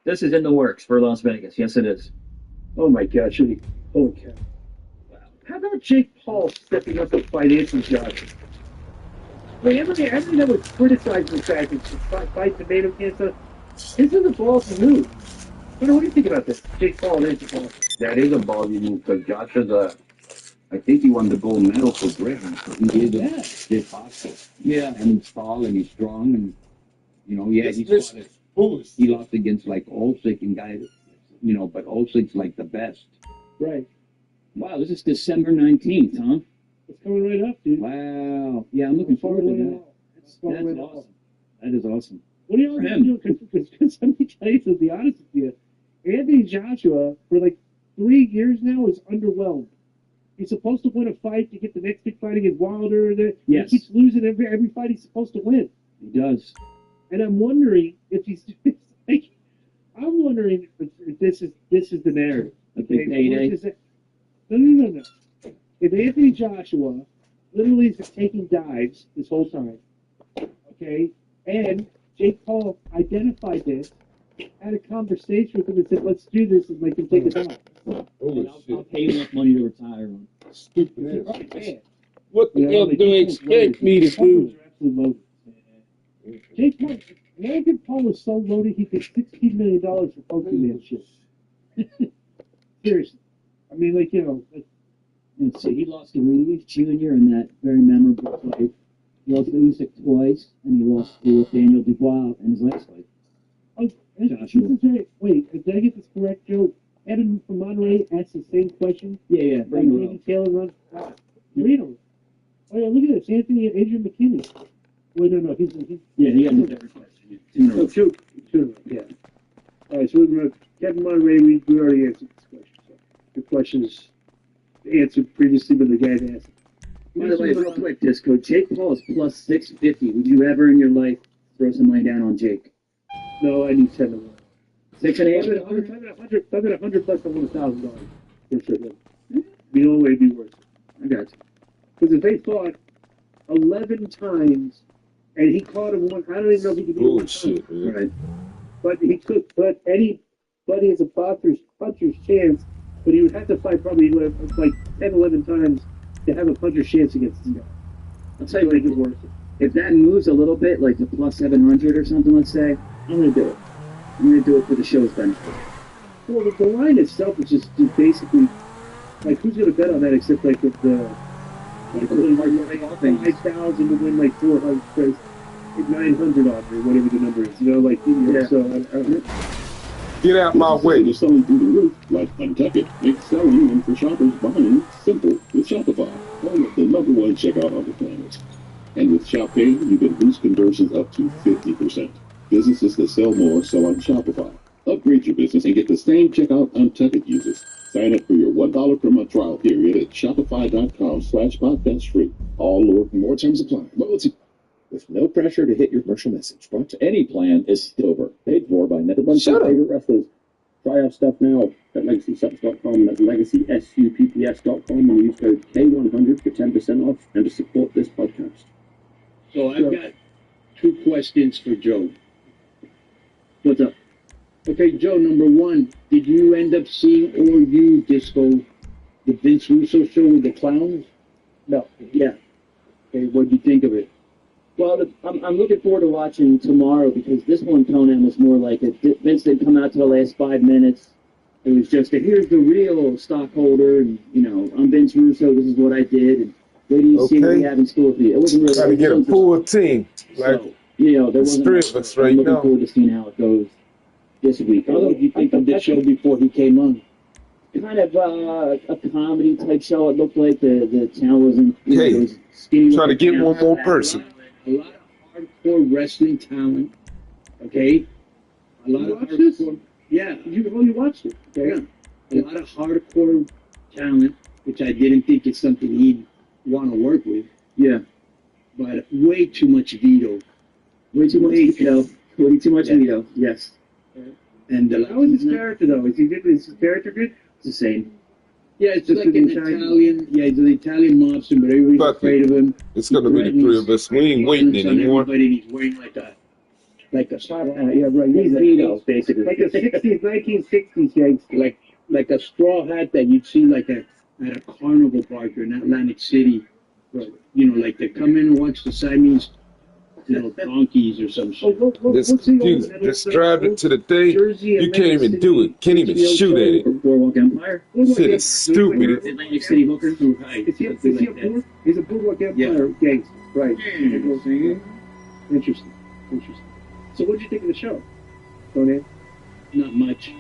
[SPEAKER 3] This is in the works for Las Vegas. Yes, it is.
[SPEAKER 1] Oh my gosh, holy cow. Wow. How about Jake Paul stepping up to fight Anthony Joshua? Wait, everybody that was criticizing the fact that she fight tomato cancer, isn't the balls to move? What do you think about this? Jake Paul and Anthony Joshua.
[SPEAKER 6] That is a ballsy move because Joshua's I think he won the gold medal for Britain. So he is a big boxer.
[SPEAKER 3] Yeah.
[SPEAKER 6] And he's tall and he's strong and,
[SPEAKER 2] This foolish.
[SPEAKER 6] he lost against like Olsick and guys, but Olsick's like the best.
[SPEAKER 1] Right.
[SPEAKER 3] Wow, this is December 19th, huh?
[SPEAKER 1] It's coming right up, dude.
[SPEAKER 3] Wow. Yeah, I'm looking forward to that.
[SPEAKER 1] It's going
[SPEAKER 3] That's
[SPEAKER 1] right
[SPEAKER 3] awesome.
[SPEAKER 1] up.
[SPEAKER 3] That is awesome.
[SPEAKER 1] What do y'all
[SPEAKER 3] For
[SPEAKER 1] think?
[SPEAKER 3] him.
[SPEAKER 1] Because let me tell you, to be honest with you, Anthony Joshua, for like 3 years now, is underwhelmed. He's supposed to win a fight to get the next big fight against Wilder.
[SPEAKER 3] Yes.
[SPEAKER 1] He keeps losing every fight he's supposed to win.
[SPEAKER 3] He does.
[SPEAKER 1] And I'm wondering if he's like, I'm wondering if this is the narrative.
[SPEAKER 3] A big payday.
[SPEAKER 1] No. If Anthony Joshua literally has been taking dives this whole time, okay, and Jake Paul identified this, had a conversation with him and said, let's do this and make him take a dive.
[SPEAKER 2] Holy
[SPEAKER 3] I'll
[SPEAKER 2] shit.
[SPEAKER 3] pay you enough money to retire on.
[SPEAKER 2] Stupid ass.
[SPEAKER 1] Man.
[SPEAKER 2] What the hell do they expect me to do?
[SPEAKER 1] Absolutely loaded. Jake Paul, Logan Paul was so loaded he paid $16 million for posting that shit. Seriously. I mean, like, you know.
[SPEAKER 3] Let's see, he lost to Rudy Jr. in that very memorable fight. He lost to Usyk twice, and he lost to Daniel Dubois in his last fight. Joshua.
[SPEAKER 1] Wait, did I get this correct, Joe? Evan from Monterey asked the same question.
[SPEAKER 3] Yeah,
[SPEAKER 1] Like
[SPEAKER 3] bring it
[SPEAKER 1] Andy
[SPEAKER 3] up.
[SPEAKER 1] Taylor runs. Read them. Oh, yeah, look at this. Anthony Adrian McKinney. Wait, no, he's
[SPEAKER 3] Yeah, he got a different question. Yeah. 2 in a row.
[SPEAKER 1] oh, two, yeah. All right, so we're going to Kevin Monterey. We already answered this question. So the question is answered previously, but the guy that asked.
[SPEAKER 3] By the way, real quick, Disco, Jake Paul is plus 650. Would you ever in your life throw some money down on Jake?
[SPEAKER 1] No, I need 10 to 1.
[SPEAKER 3] 6 and 8?
[SPEAKER 1] If I bet $100 bucks, I won $1,000 for sure. The only way it'd be worth it.
[SPEAKER 3] I got you.
[SPEAKER 1] Because if they fought 11 times and he caught him one, I don't even know if he could do it one
[SPEAKER 2] Bullshit,
[SPEAKER 1] time.
[SPEAKER 2] man.
[SPEAKER 3] Right.
[SPEAKER 1] But he could. But anybody has a puncher's chance. But he would have to fight probably like 10, 11 times to have a puncher's chance against this guy.
[SPEAKER 3] I'll tell you what,
[SPEAKER 1] Make it worth it.
[SPEAKER 3] if that moves a little bit, like to plus 700 or something, let's say, I'm going to do it. I'm going to do it for the show's benefit.
[SPEAKER 1] Well, the line itself is just basically like who's going to bet on that except like the like
[SPEAKER 3] hard thing.
[SPEAKER 1] 5,000 to win like 400, 900 off or whatever the number is. You know, like
[SPEAKER 3] Yeah.
[SPEAKER 1] so. I,
[SPEAKER 2] Get out my way.
[SPEAKER 7] Is selling through the roof like Untuckit makes selling and for shoppers buying simple with Shopify, home of the #1 checkout on the planet. And with Shop Pay, you can boost conversions up to 50%. Businesses that sell more sell on Shopify. Upgrade your business and get the same checkout Untuckit uses. Sign up for your $1 per month trial period at shopify.com/podcast free. All lower, more terms apply. Loyalty. With no pressure to hit your commercial message. Brought to any plan is over. Paid for by Netherlands
[SPEAKER 2] Shut up.
[SPEAKER 7] favorite wrestlers. Try our stuff now at LegacySups.com. That's LegacySupps.com. And use code K100 for 10% off and to support this podcast.
[SPEAKER 8] So I've got 2 questions for Joe.
[SPEAKER 3] What's up?
[SPEAKER 8] Okay, Joe, number 1, did you end up seeing or you, Disco, the Vince Russo show with the clowns?
[SPEAKER 1] no.
[SPEAKER 3] Yeah.
[SPEAKER 8] Okay, what'd you think of it?
[SPEAKER 3] Well, I'm looking forward to watching tomorrow because this one, Conan, was more like Vince didn't come out to the last 5 minutes. It was just here's the real stockholder, and I'm Vince Russo. This is what I did, and wait till you see what we
[SPEAKER 2] Okay.
[SPEAKER 3] have in store for you. It wasn't really.
[SPEAKER 2] Trying to get a full team. Like,
[SPEAKER 3] So, there
[SPEAKER 2] it's
[SPEAKER 3] wasn't.
[SPEAKER 2] three of us right
[SPEAKER 3] I'm looking
[SPEAKER 2] now.
[SPEAKER 3] forward to seeing how it goes this week.
[SPEAKER 8] What did you think of this show before he came on?
[SPEAKER 3] Kind of a comedy type show. It looked like the channel wasn't.
[SPEAKER 2] Hey,
[SPEAKER 3] it was skinny
[SPEAKER 2] trying to get
[SPEAKER 3] looking
[SPEAKER 2] one
[SPEAKER 3] out.
[SPEAKER 2] more person.
[SPEAKER 8] A lot of hardcore wrestling talent, okay? A lot
[SPEAKER 1] You
[SPEAKER 8] of
[SPEAKER 1] watched this?
[SPEAKER 8] hardcore. Yeah,
[SPEAKER 1] You watched it. Okay.
[SPEAKER 8] yeah. A lot of hardcore talent, which I didn't think is something he'd want to work with,
[SPEAKER 3] Yeah.
[SPEAKER 8] but way too much veto.
[SPEAKER 3] Way too much veto. Way too much
[SPEAKER 8] Yeah.
[SPEAKER 3] veto. Yes.
[SPEAKER 8] And
[SPEAKER 1] How is his character though? Is his character good?
[SPEAKER 3] It's the same.
[SPEAKER 8] yeah, it's
[SPEAKER 1] Just
[SPEAKER 8] like
[SPEAKER 1] an
[SPEAKER 8] an
[SPEAKER 1] Italian-
[SPEAKER 8] Italian. Yeah, he's an Italian mobster, but everybody's
[SPEAKER 2] Fuck
[SPEAKER 8] afraid of him.
[SPEAKER 2] It's gonna be the three of us. We ain't waiting
[SPEAKER 8] Violence on
[SPEAKER 2] anymore.
[SPEAKER 8] everybody, and he's wearing like a straw,
[SPEAKER 1] Yeah, right.
[SPEAKER 3] He's veto, basically.
[SPEAKER 1] Like a 60s, 1960s gangster.
[SPEAKER 8] like a straw hat that you'd see like at a carnival park or in Atlantic City.
[SPEAKER 1] Right.
[SPEAKER 8] Like they come in and watch the Siamese, donkeys or some shit.
[SPEAKER 2] Just, you just drive it to the thing. You can't even do it. Can't even shoot at it.
[SPEAKER 3] Boardwalk Empire.
[SPEAKER 2] Shit is stupid.
[SPEAKER 3] Atlantic City Hooker.
[SPEAKER 8] Right.
[SPEAKER 1] Is he a board? He's a Boardwalk Empire gangster. Right. Interesting. So what did you think of the show, Conan?
[SPEAKER 8] Not much.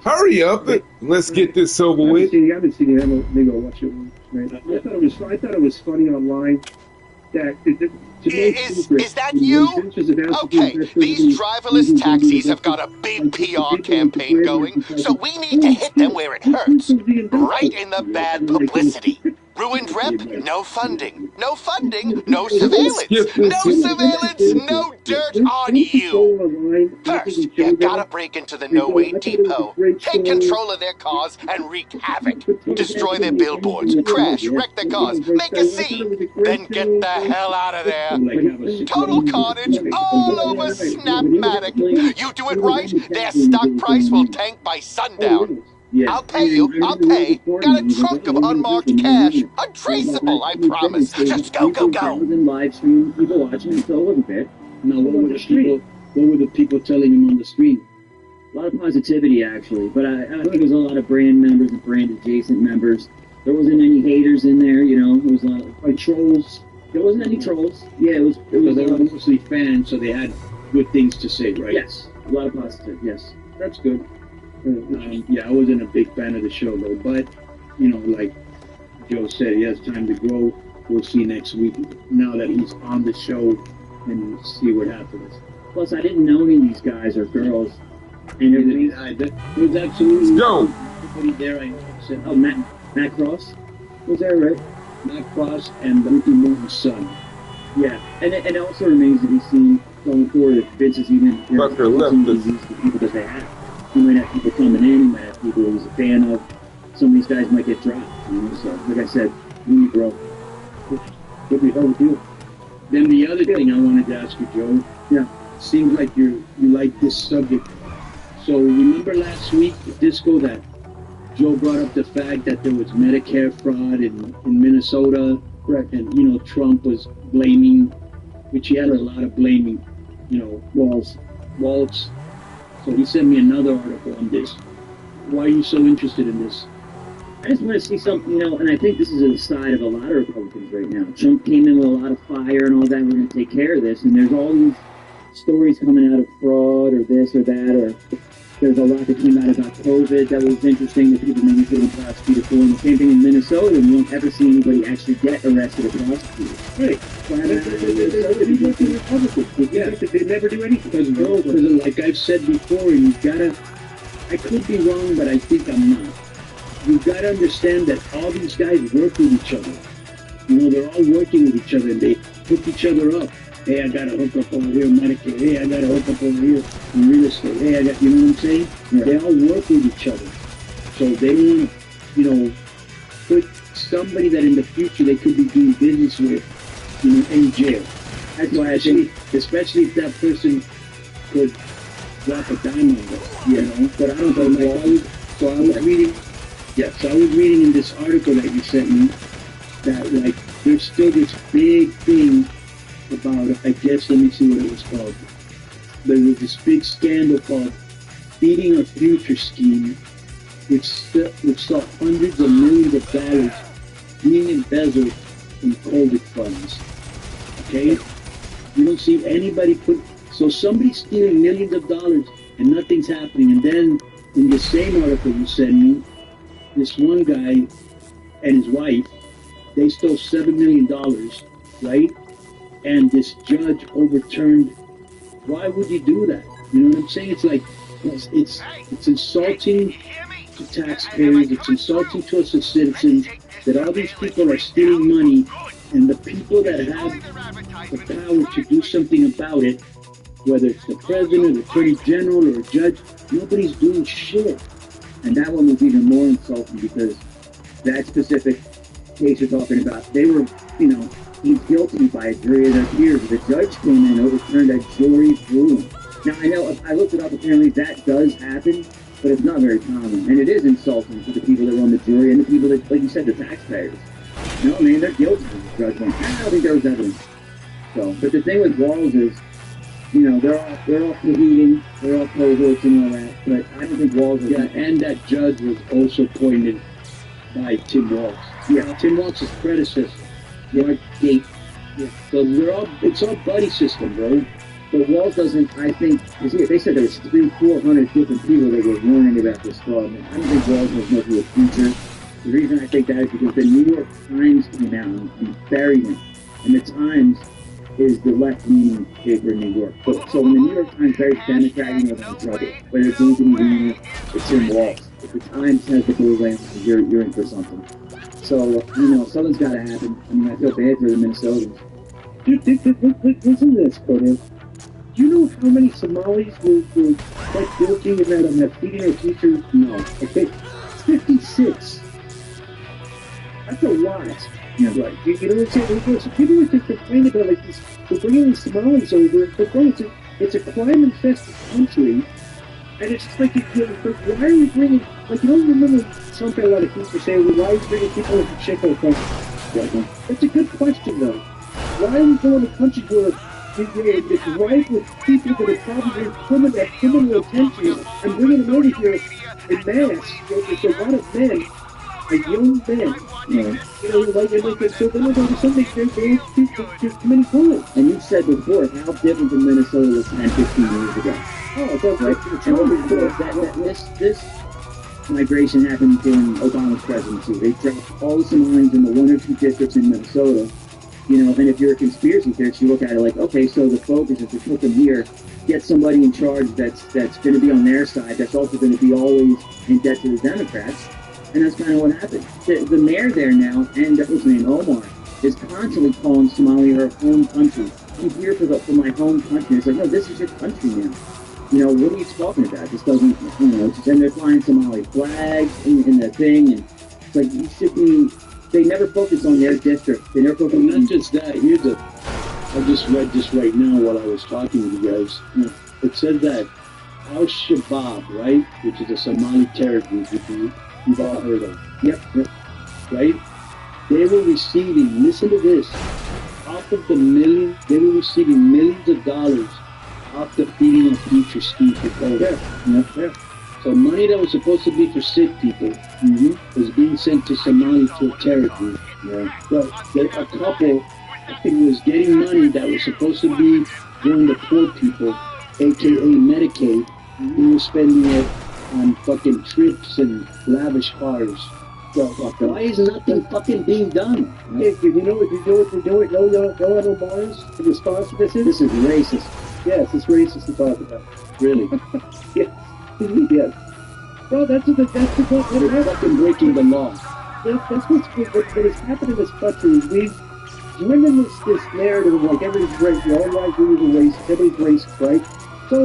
[SPEAKER 2] Hurry up. Let's get this over
[SPEAKER 1] I
[SPEAKER 2] with.
[SPEAKER 1] haven't seen it. Maybe I'll watch it once. Right? I thought it was funny online.
[SPEAKER 5] Is that you? Okay, these driverless taxis have got a big PR campaign going, so we need to hit them where it hurts. Right in the bad publicity. Ruined rep, no funding. No funding, no surveillance. No surveillance, no dirt on you. First, you gotta break into the No Way Depot. Take control of their cars and wreak havoc. Destroy their billboards, crash, wreck their cars, make a scene. Then get the hell out of there. Total carnage all over Snapmatic. You do it right, their stock price will tank by sundown. I'll pay you, I'll pay. Got a trunk of unmarked cash. Untraceable, I promise. Just go.
[SPEAKER 3] Live stream, people watching, so it wasn't bad.
[SPEAKER 8] Now, what
[SPEAKER 1] On
[SPEAKER 8] were
[SPEAKER 1] the
[SPEAKER 8] the
[SPEAKER 1] street.
[SPEAKER 8] people? What were the people telling him on the street?
[SPEAKER 3] A lot of positivity, actually, but I think it was a lot of brand members and brand adjacent members. There wasn't any haters in there, you know. It was a lot of,
[SPEAKER 8] Like trolls?
[SPEAKER 3] there wasn't any trolls. Yeah, it was. It
[SPEAKER 8] So
[SPEAKER 3] was.
[SPEAKER 8] they were mostly fans, so they had good things to say, right?
[SPEAKER 3] Yes, a lot of positive. Yes.
[SPEAKER 8] That's good. Yeah, I wasn't a big fan of the show though, but you know, like Joe said, he has time to grow. We'll see next week. Now that he's on the show, and see what happens.
[SPEAKER 3] Plus, I didn't know any of these guys or girls, and everything.
[SPEAKER 8] There was absolutely
[SPEAKER 2] Go.
[SPEAKER 8] nobody there. I said,
[SPEAKER 3] Oh, Matt Cross was there, right?
[SPEAKER 8] Matt Cross and Ricky Morton's son.
[SPEAKER 3] Yeah, and it also remains to be seen going forward if Vince is even
[SPEAKER 2] Tucker left
[SPEAKER 3] using
[SPEAKER 2] us.
[SPEAKER 3] these people that they have. He might have people coming in. He might have people he's a fan of. Some of these guys might get dropped. You know, so like I said, we grow.
[SPEAKER 8] Could be hard to do. Then the other thing I wanted to ask you, Joe.
[SPEAKER 3] Yeah.
[SPEAKER 8] Seems like you like this subject. So remember last week, the disco, that Joe brought up the fact that there was Medicare fraud in Minnesota.
[SPEAKER 3] Correct.
[SPEAKER 8] And, you know, Trump was blaming, which he had a lot of blaming, you know, Waltz. So he sent me another article on this. Why are you so interested in this?
[SPEAKER 3] I just want to see something, you know, and I think this is a side of a lot of Republicans right now. Trump came in with a lot of fire and all that. We're going to take care of this, and there's all these stories coming out of fraud or this or that, or there's a lot that came out about COVID that was interesting that people maybe couldn't prosecute for. And the same thing in Minnesota, and you don't ever see anybody actually get arrested or prosecuted.
[SPEAKER 1] Right.
[SPEAKER 3] So I haven't had any Minnesota
[SPEAKER 1] Republicans.
[SPEAKER 8] Yeah.
[SPEAKER 1] They never do anything.
[SPEAKER 8] Because, Joe, like I've said before, and you gotta, I could be wrong, but I think I'm not. You gotta understand that all these guys work with each other. You know, they're all working with each other, and they hook each other up. Hey, I got a hook up over here, Medicare. Hey, I got a hook up over here in real estate. Hey, I got, you know what I'm saying?
[SPEAKER 3] Yeah.
[SPEAKER 8] They all work with each other. So they don't want to, you know, put somebody that in the future they could be doing business with, you know, in jail. That's why I think, especially if that person could drop a dime on them, you know. But I don't know. So I was reading, so I was reading in this article that you sent me that, like, there's still this big thing about, I guess, let me see what it was called. There was this big scandal called Feeding Our Future scheme, which saw hundreds of millions of dollars being embezzled from COVID funds. Okay? You don't see anybody so somebody's stealing millions of dollars and nothing's happening. And then in the same article you sent me, this one guy and his wife, they stole $7 million, right? And this judge overturned. Why would you do that? You know what I'm saying? It's like, it's insulting to taxpayers, it's insulting to us as citizens that all these people are stealing money, and the people that have the power to do something about it, whether it's the president, the attorney general, or a judge, nobody's doing shit.
[SPEAKER 3] And that one was even more insulting because that specific case you're talking about, they were, you know, he's guilty by a jury of their peers. The judge came in and overturned that jury's ruling. Now, I know, I looked it up, apparently that does happen, but it's not very common. And it is insulting to the people that run the jury and the people that, like you said, the taxpayers. No, man, they're guilty. The judge went, I don't think there was evidence. So, but the thing with Walls is, you know, they're all competing, they're all cohorts and all that, but I don't think Walls is...
[SPEAKER 8] Yeah, and that judge was also appointed by Tim Walz.
[SPEAKER 3] Yeah.
[SPEAKER 8] Tim Walz's predecessor, Mark Gate. Yeah. So it's all buddy system, bro.
[SPEAKER 3] But Walls doesn't, I think, they said there was 300-400 different people that were warning about this fraud. And I don't think Walls knows much of the future. The reason I think that is because the New York Times came out and buried him. And the Times is the left-leaning paper in New York. So when the New York Times buries Democrat, you know they're in trouble. Whether it's Anthony Weiner, it's Tim Walz. If the Times has the blue lamp, you're in for something. So, you know, something's got to happen. I mean, I feel bad for the Minnesotans.
[SPEAKER 1] Dude, listen to this, Conan. Do you know how many Somalis were quite guilty in that feeding our future?
[SPEAKER 3] No.
[SPEAKER 1] Okay, 56. That's a lot.
[SPEAKER 3] Yeah.
[SPEAKER 1] Right. You know what I'm saying? So people are just complaining about like this. We're bringing these Somalis over, but no, it's a crime-infested country, and it's just like, why are we bringing? Like, you don't remember Trump had a lot of things to say. Well, why are we bringing people from Chico country? That's a good question, though. Why are we going to countries where it's rife with people that are probably criminal intentions and bringing them over here in mass. There's a lot of men, young men, like, and so then all of a sudden they're committing crime.
[SPEAKER 3] And you said before how different from Minnesota was 10, 15 years ago.
[SPEAKER 1] Oh, that's right.
[SPEAKER 3] This migration happened during Obama's presidency. They dropped all the Somalis in the 1 or 2 districts in Minnesota. And if you're a conspiracy theorist, you look at it like, okay, so the focus is to put them here, get somebody in charge that's going to be on their side, that's also going to be always in debt to the Democrats. And that's kind of what happened. The mayor there now, and what's his name, Omar, is constantly calling Somalia her home country. I'm here for my home country. It's like, no, this is your country now. What are you talking about? This doesn't, it's just, and they're flying Somali flags in the thing, and it's like, you should be, they never focus on their district. They never focus on
[SPEAKER 8] Not just that, I just read this right now while I was talking to you guys. It said that Al-Shabaab, right, which is a Somali terror group, which you've all heard of.
[SPEAKER 1] Yep.
[SPEAKER 8] Right? They were receiving, listen to this, off of the million, they were receiving millions of dollars off the feeding of future scheme for COVID.
[SPEAKER 1] Yeah.
[SPEAKER 8] So money that was supposed to be for sick people was being sent to Somalia to a terror group.
[SPEAKER 1] Yeah.
[SPEAKER 8] But a couple was getting money that was supposed to be going to poor people, aka Medicaid. He was spending it on fucking trips and lavish cars. So why is nothing fucking being done?
[SPEAKER 1] Hey, if you know what they're doing, no other bars in response to this is?
[SPEAKER 3] This is racist.
[SPEAKER 1] Yes, it's racist to talk about.
[SPEAKER 8] Really?
[SPEAKER 1] Yes. Well, that's
[SPEAKER 8] They're fucking breaking the law.
[SPEAKER 1] That's what has happened in this country. We've driven this narrative of like everybody's racist, all white dudes are racist, everybody's racist, right? So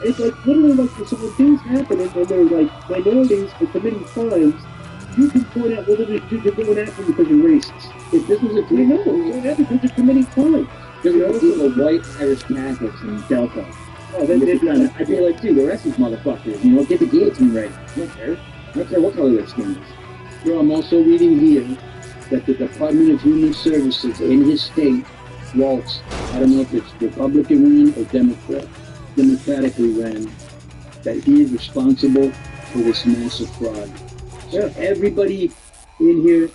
[SPEAKER 1] it's like literally like so when things happen and they're like minorities are committing crimes, you can point out whether they're going after them because you're racist. If this was a thing, no, they're not because they're committing crimes.
[SPEAKER 3] There's also white Irish Catholics in Delta.
[SPEAKER 1] Oh,
[SPEAKER 3] I feel like, dude, the rest of these motherfuckers, get the guillotine right. I don't care what color their skin is.
[SPEAKER 8] Bro, I'm also reading here that the Department of Human Services in his state, Waltz, I don't know if it's Republican ran or Democratically ran, that he is responsible for this massive fraud. So everybody in here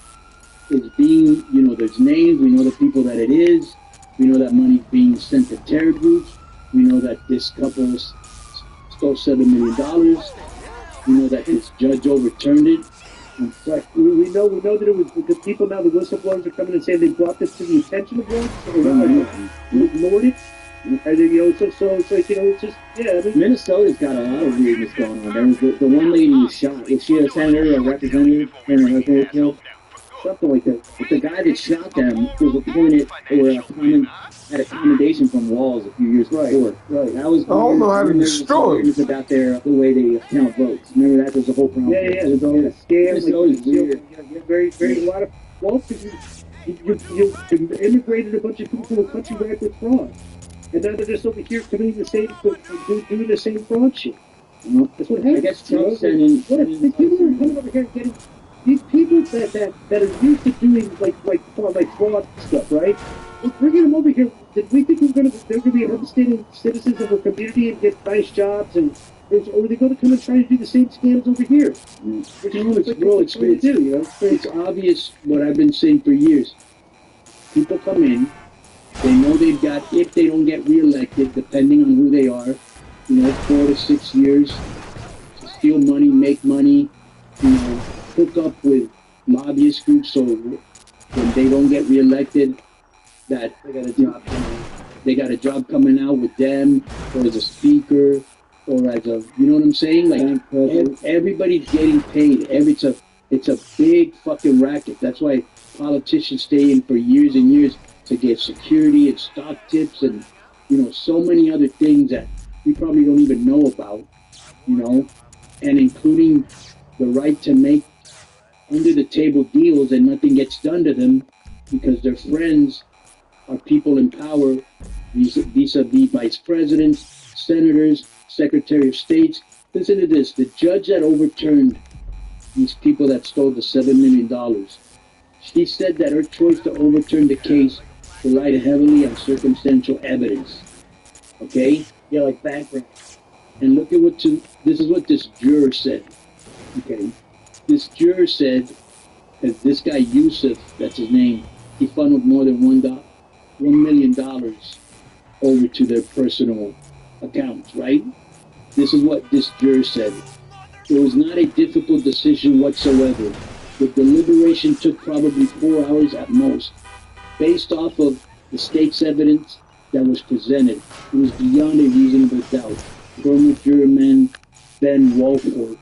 [SPEAKER 8] is being, there's names, we know the people that it is, we know that money's being sent to terror groups, we know that this couple stole $7 million, we know that this judge overturned it.
[SPEAKER 1] Right. We know that it was the people now, the whistleblowers are coming and saying they brought this to the attention of one, or ignored it. And then, so it's like, it's just, yeah. I mean,
[SPEAKER 3] Minnesota's got a lot of weirdness going on. There was the one lady who was shot. Was she a senator or a representative? And her husband was killed? Something like that. But the guy that shot them was appointed or had a commendation from Walz a few years before.
[SPEAKER 1] Right.
[SPEAKER 3] That was.
[SPEAKER 2] I don't know how to destroy it.
[SPEAKER 3] It was about the way they count votes. Remember that? There was a whole problem.
[SPEAKER 1] Yeah. There's all that scam.
[SPEAKER 3] Minnesota's weird.
[SPEAKER 1] Very, very, a lot of. Well, you immigrated a bunch of people to a country back with fraud. And now they're just over here committing the same, doing the same fraud shit. That's what happens.
[SPEAKER 3] I guess Trump's sending.
[SPEAKER 1] These people are coming over here and getting these people that are used to doing like fraud stuff, right? We're bringing them over here. Did we think they're going to be upstanding citizens of our community and get nice jobs, or are they going to come and try to do the same scams over here?
[SPEAKER 8] It's obvious what I've been saying for years. People come in. They know they've got, if they don't get reelected, depending on who they are, 4 to 6 years to steal money, make money, hook up with lobbyist groups so when they don't get reelected, that they got a job coming out with them, or as a speaker, or as a, you know what I'm saying? Like, everybody's getting paid. It's a big fucking racket. That's why politicians stay in for years and years to get security and stock tips and, so many other things that we probably don't even know about, and including the right to make under-the-table deals and nothing gets done to them because their friends are people in power, vis-a-vis vice presidents, senators, secretary of states. Listen to this. The judge that overturned these people that stole the $7 million, she said that her choice to overturn the case rely heavily on circumstantial evidence. Okay?
[SPEAKER 3] Yeah, like background.
[SPEAKER 8] And look at this is what this juror said. Okay? This juror said that this guy Yusuf, that's his name, he funneled more than $1 million over to their personal accounts, right? This is what this juror said. It was not a difficult decision whatsoever. The deliberation took probably 4 hours at most. Based off of the state's evidence that was presented, it was beyond a reasonable doubt. Former juryman Ben Walford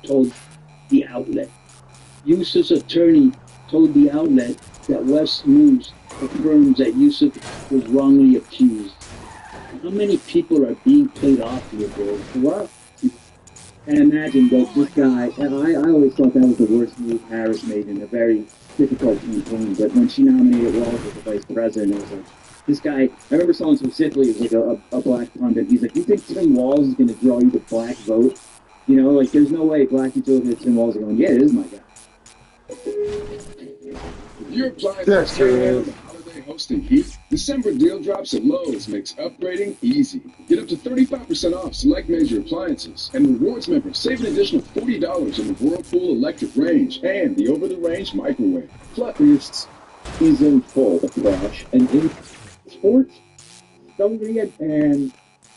[SPEAKER 8] told the outlet. Yusuf's attorney told the outlet that West News affirms that Yusuf was wrongly accused. How many people are being paid off here, bro?
[SPEAKER 3] What? And imagine that this guy, and I always thought that was the worst move Harris made in a very difficult campaign, but when she nominated Walz as the vice president, it was like, this guy, I remember someone specifically, it was like a black pundit, he's like, you think Tim Walz is going to draw you the black vote? You know, like, there's no way black people looking at Tim Walz are going, yeah, it is my guy.
[SPEAKER 9] If you're applying
[SPEAKER 2] Yes,
[SPEAKER 9] for
[SPEAKER 2] sir.
[SPEAKER 9] the holiday hosting heat, December deal drops at Lowe's makes upgrading easy. Get up to 35% off select major appliances, and rewards members save an additional $40 on the Whirlpool electric range and the over-the-range microwave.
[SPEAKER 6] Plus, season full of trash and in
[SPEAKER 8] Sports, hungry and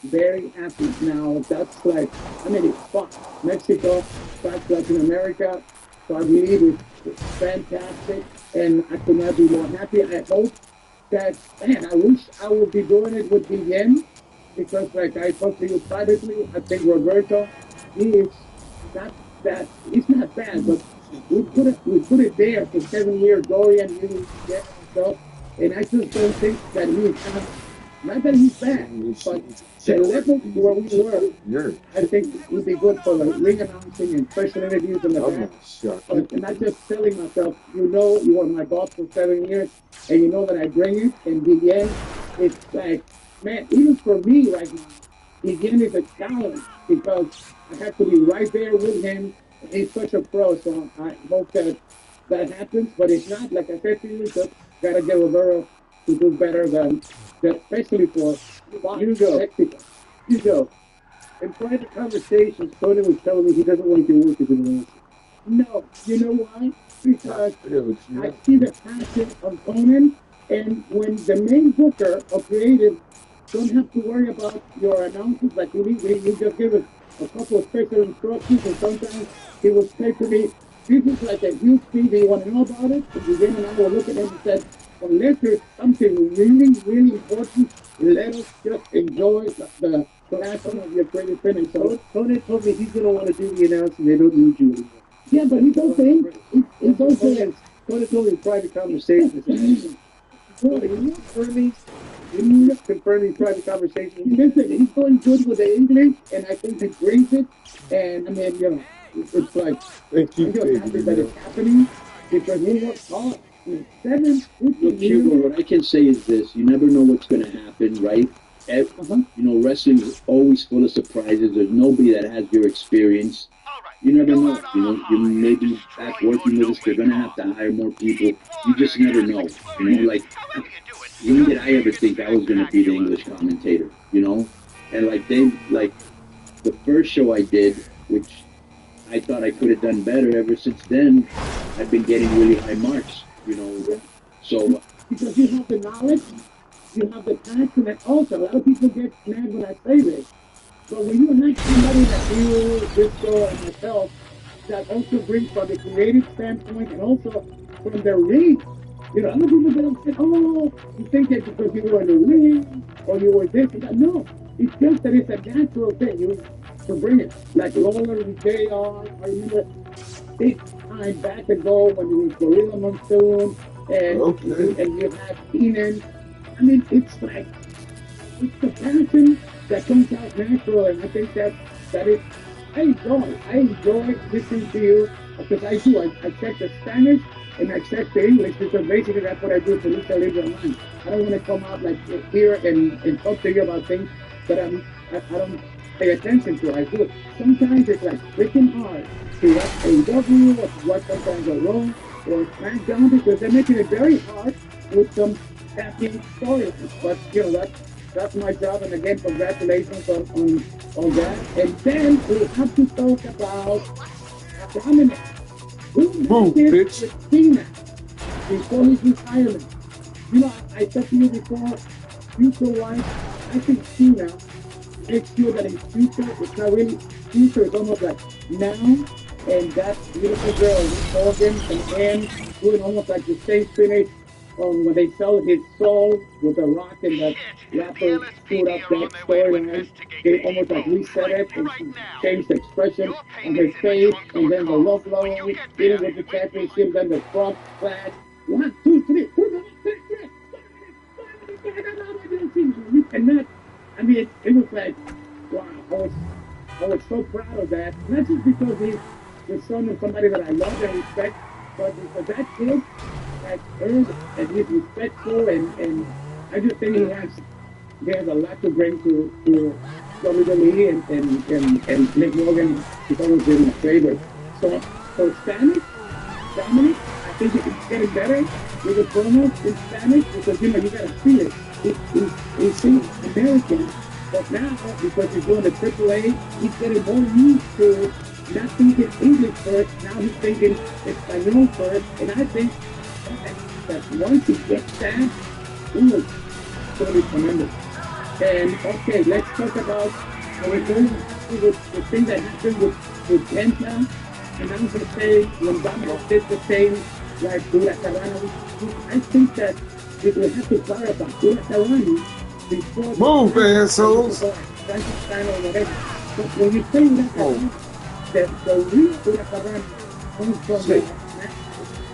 [SPEAKER 8] very happy now. That's like, I mean, it's fun. Mexico, back to Latin America, so I believe it's fantastic, and I could not be more happy. I hope that, man, I wish I would be doing it with BN, because like I talked to you privately, I think Roberto, he is not that, he's not bad, but we put it there for 7 years, Dorian, you get himself, and I just don't think that he's not that he's bad, but the level where we were, I think would be good for the ring announcing and special interviews in the back. But not just telling myself, you know, you were my boss for 7 years, and you know that I bring it, and Guillen, it's like, man, even for me right now, Guillen is a challenge, because I have to be right there with him. He's such a pro, so I hope that happens, but if not, like I said to you, just gotta get Rivera to do better than especially for Mexico.
[SPEAKER 1] Hugo, in private conversations, Tony was telling me he doesn't want to work as an announcer.
[SPEAKER 8] No, you know why? Because I see the passion of Conan, and when the main booker or creative don't have to worry about your announcers, like you just give us a couple of special instructions, and sometimes he would say to me, this is like a huge thing, do you want to know about it? And Guillen and I will look at him and said, unless there's something really, really important, let us just enjoy the passion of your creative finish. So
[SPEAKER 1] Tony told me he's going to want to do the announcing, they don't need you anymore.
[SPEAKER 8] yeah, but he's okay. He's okay.
[SPEAKER 1] Tony told me in private conversations. Tony, can you confirm these private conversations?
[SPEAKER 8] Listen, he's going good with the English, and I think he brings it. And I mean, you know, it's like, I'm just happy that it's happening, because he works hard. 7, 15
[SPEAKER 6] Look,
[SPEAKER 8] years.
[SPEAKER 6] Hugo, what I can say is this: you never know what's going to happen, right? You know, wrestling is always full of surprises. There's nobody that has your experience. You never know. You know, you may be back working with us. They're going to have to hire more people. You just never know. You know, like, when did I ever think I was going to be the English commentator? You know, and like the first show I did, which I thought I could have done better. Ever since then, I've been getting really high marks. You know, so
[SPEAKER 8] Because you have the knowledge, you have the passion, and also, a lot of people get mad when I say this, but when you have somebody like you, Disco, and myself, that also brings from the creative standpoint and also from the ring, you know, other people get upset, oh, you think that because you were in the ring, or you were this and that. No, it's just that it's a natural thing, you to bring it. Like Lawler and JR, I remember big time back ago when it was Gorilla Monsoon, and you have Keenan. I mean, it's like, it's the passion that comes out natural, and I think that it, I enjoy listening to you, because I do, I check the Spanish, and I check the English, because basically that's what I do for Lucha Libre Online. I don't want to come out like here and talk to you about things that I don't pay attention to. I do. Sometimes it's like freaking hard to watch AEW or to watch sometimes a Raw or SmackDown, because they're making it very hard with some happy storylines. But you know that's my job, and again, congratulations on that. And then we have to talk about Dominic. Who
[SPEAKER 2] Move,
[SPEAKER 8] did
[SPEAKER 2] bitch.
[SPEAKER 8] with Cena before his retirement? You know, I said to you before, future-wise, I think Cena makes sure that in future, it's not really future, it's almost like now, and that beautiful girl, Morgan, and Anne, doing almost like the same finish when they sell his soul with the Rock and the rapper screwed up that storyline. They almost like reset it and changed the expression on his face, and then the low blow, even with the championship, then the front flag. 1, 2, 3, 4, 5, 6, 7, 8, you cannot. I mean, it was like, wow, I was so proud of that. Not just because he's the son of somebody that I love and respect, but because that kid has earned and he's respectful, and I just think he has a lot to bring to WWE, and Nick Morgan has always been my favorite. So Spanish, Dominic, I think it's getting better with the promos in Spanish because you gotta feel it. He's American, but now because he's doing the AAA, he's getting more used to not thinking English first. Now he's thinking Espanol first, and I think that once he gets that, ooh, it's gonna be tremendous. And okay, let's talk about we're going to the thing that happened with Penta. And I'm going to say when Dominic did the same like Huracarrano, I think that we will have to clarify Huracarrano before
[SPEAKER 2] Move, assholes.
[SPEAKER 8] Frankenstein or whatever. But when you say Huracarrano, the real Huracarrano comes from the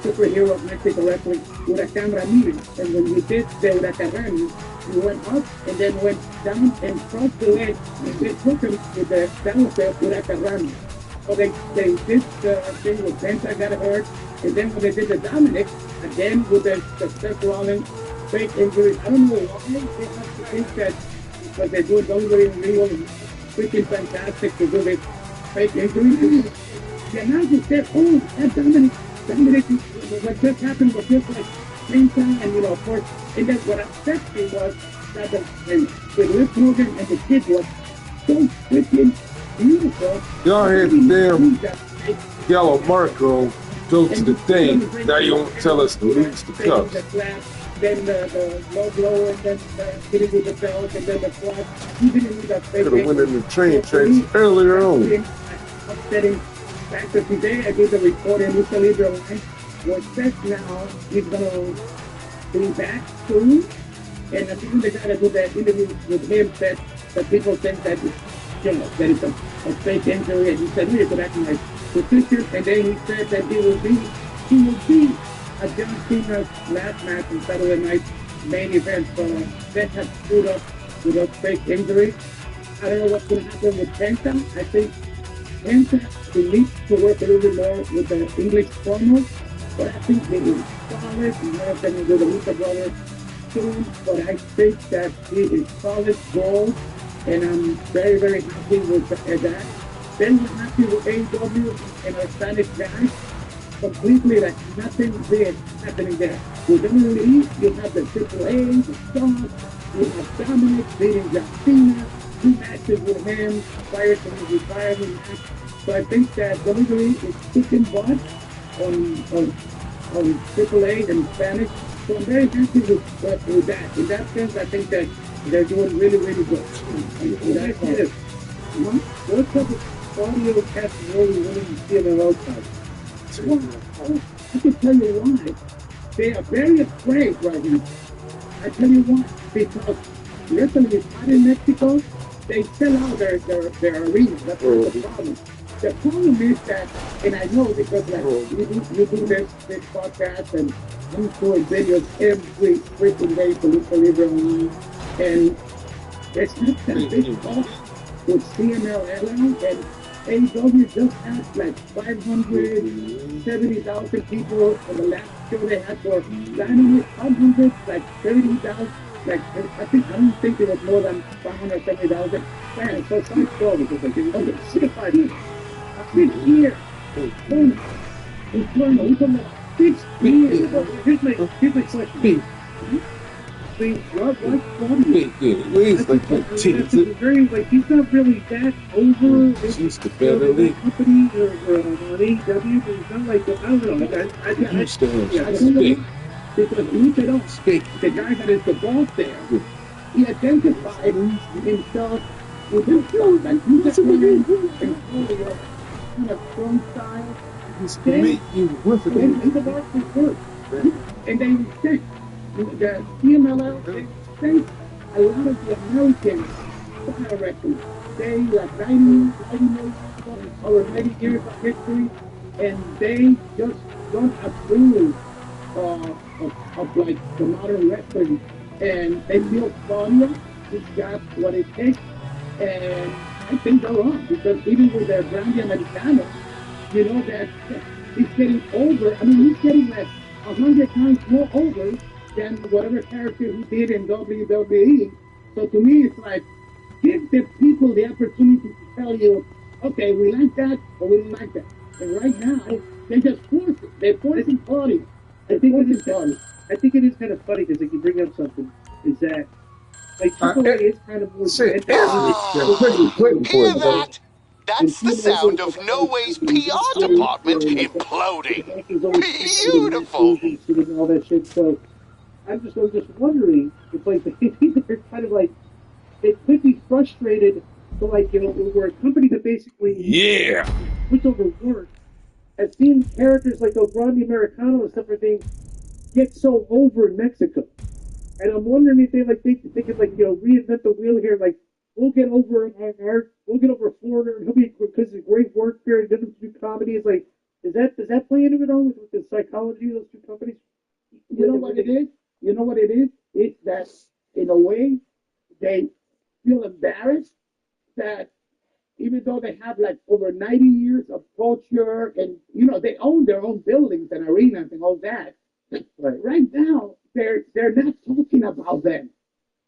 [SPEAKER 8] superhero of Mexico wrestling, Huracan Ramirez. And when you did the Huracarrano, you went up and then went down and crossed the leg and they took him with the downstairs Huracarrano. So they did the thing with Penta got hurt, and then when they did the Dominic, again with the Seth Rollins fake injury, I don't know why they have to think that because they do WWE real and freaking fantastic to do this fake injury. The announcer said, oh, that Dominic, what just happened was just like Penta, and of course, and then what upset me was that the Liv Morgan and the kid was so freaking beautiful.
[SPEAKER 2] Y'all had the damn yellow marker on. Go to the thing. Now you won't tell us to lose the cups.
[SPEAKER 8] Then the low blow, and then hitting with the belt, and then the flag. He didn't need that fake.
[SPEAKER 2] Could have went in the train chase earlier on.
[SPEAKER 8] Upsetting factor today. I gave the report in Lucha Libre line. Was said now he's gonna be back soon. And I think the guy that did that interview with him said that people think that that it's a fake injury, and he said he could act like position, and then he said that he will be a John Cena's last match on Saturday night main event. So that has screwed up with a fake injury. I don't know what's going to happen with Penta. I think Penta needs to work a little bit more with the English promos, but I think they will solid. He's not going to do the Lucha Brothers soon, but I think that he is solid gold. And I'm very, very happy with that. Then we're happy with AEW and our Spanish guys. Completely like nothing big happening there. With WWE, you have the AAA, the Stars, you have Dominic beating John Cena, 2 matches with him prior to his retirement match. So I think that WWE is kicking butt on AAA and Spanish. So I'm very happy with that. In that sense, I think that they're doing really, really good. What type of audio test really feel their outside? Well, I can tell you why. They are very afraid right now. I tell you why. Because literally, it's hot in Mexico, they sell out their arenas. That's the problem. The problem is that, and I know because like you do this podcast, and I'm doing videos every freaking day for Lucha Libre Online, and it's not that big cost with CML Airlines, and AEW just had like 570,000 people for the last show they had for Dynamite, 500, like 30,000, like I don't think it was more than 570,000 fans. So it's not sure because I think, okay, 65 minutes. 6 years. We're talking about 6 years. Here's my question.
[SPEAKER 1] mean, watch Claudio.
[SPEAKER 2] It's like that
[SPEAKER 1] That's
[SPEAKER 2] tease.
[SPEAKER 1] very, like, he's not really that over
[SPEAKER 2] She's the
[SPEAKER 1] in
[SPEAKER 2] better
[SPEAKER 1] the
[SPEAKER 2] league.
[SPEAKER 1] company or on AEW, but he's not like, I don't know.
[SPEAKER 2] You stand
[SPEAKER 1] yeah,
[SPEAKER 2] speak.
[SPEAKER 8] Because Luchador, the guy that is the boss there, he identified himself with himself, like Luchador and Claudio, kind of strong style.
[SPEAKER 2] To meet you with it.
[SPEAKER 8] And the boss was good. And they respect the CMLL, they respect a lot of the American style wrestling. They like 90 over 90 years of history, and they just don't approve of like the modern wrestling. And they feel Claudio, he's got what it takes, and I think they're wrong, because even with the Grande Americano, you know that he's getting over. I mean, he's getting like 100 times more over than whatever character he did in WWE. So to me, it's like, give the people the opportunity to tell you, okay, we like that or we don't like that. And right now, they just force it. They're forcing Claudio.
[SPEAKER 1] I think it is kind of funny because if you bring up something, is that like AAA is kind of more.
[SPEAKER 5] Hear that? That's the sound of No Way's PR department imploding. Beautiful.
[SPEAKER 1] All that shit. So I'm just wondering if like they're kind of like they could be frustrated. So like we're a company that basically puts over work. I've seen characters like Grande Americano and stuff like things get so over in Mexico, and I'm wondering if they could reinvent the wheel here. Like we'll get over a foreigner, and he'll be because of great work here and doesn't do comedy. It's like does that play into it all with the psychology of those two companies?
[SPEAKER 8] You know what it is? You know what it is? It's that in a way they feel embarrassed that even though they have like over 90 years of culture and they own their own buildings and arenas and all that. Right now they're not talking about them.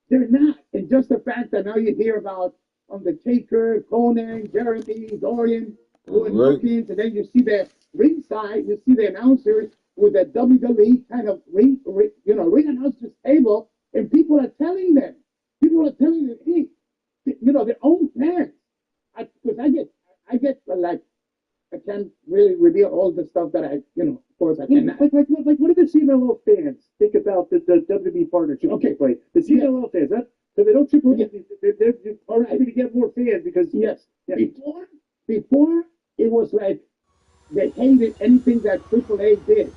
[SPEAKER 8] They're not. And just the fact that now you hear about Undertaker, Conan, Jeremy, Dorian, doing bookings, and then you see the ringside, you see the announcers with the WWE kind of ring announcers table, and people are telling them, hey, their own fans. Because I get like, I can't really reveal all the stuff that of course I cannot.
[SPEAKER 1] Like what do the CMLL fans think about the WWE partnership? Okay, wait, the CMLL fans, so they don't triple. They're all right to get more fans because
[SPEAKER 8] before it was like they hated anything that AAA did.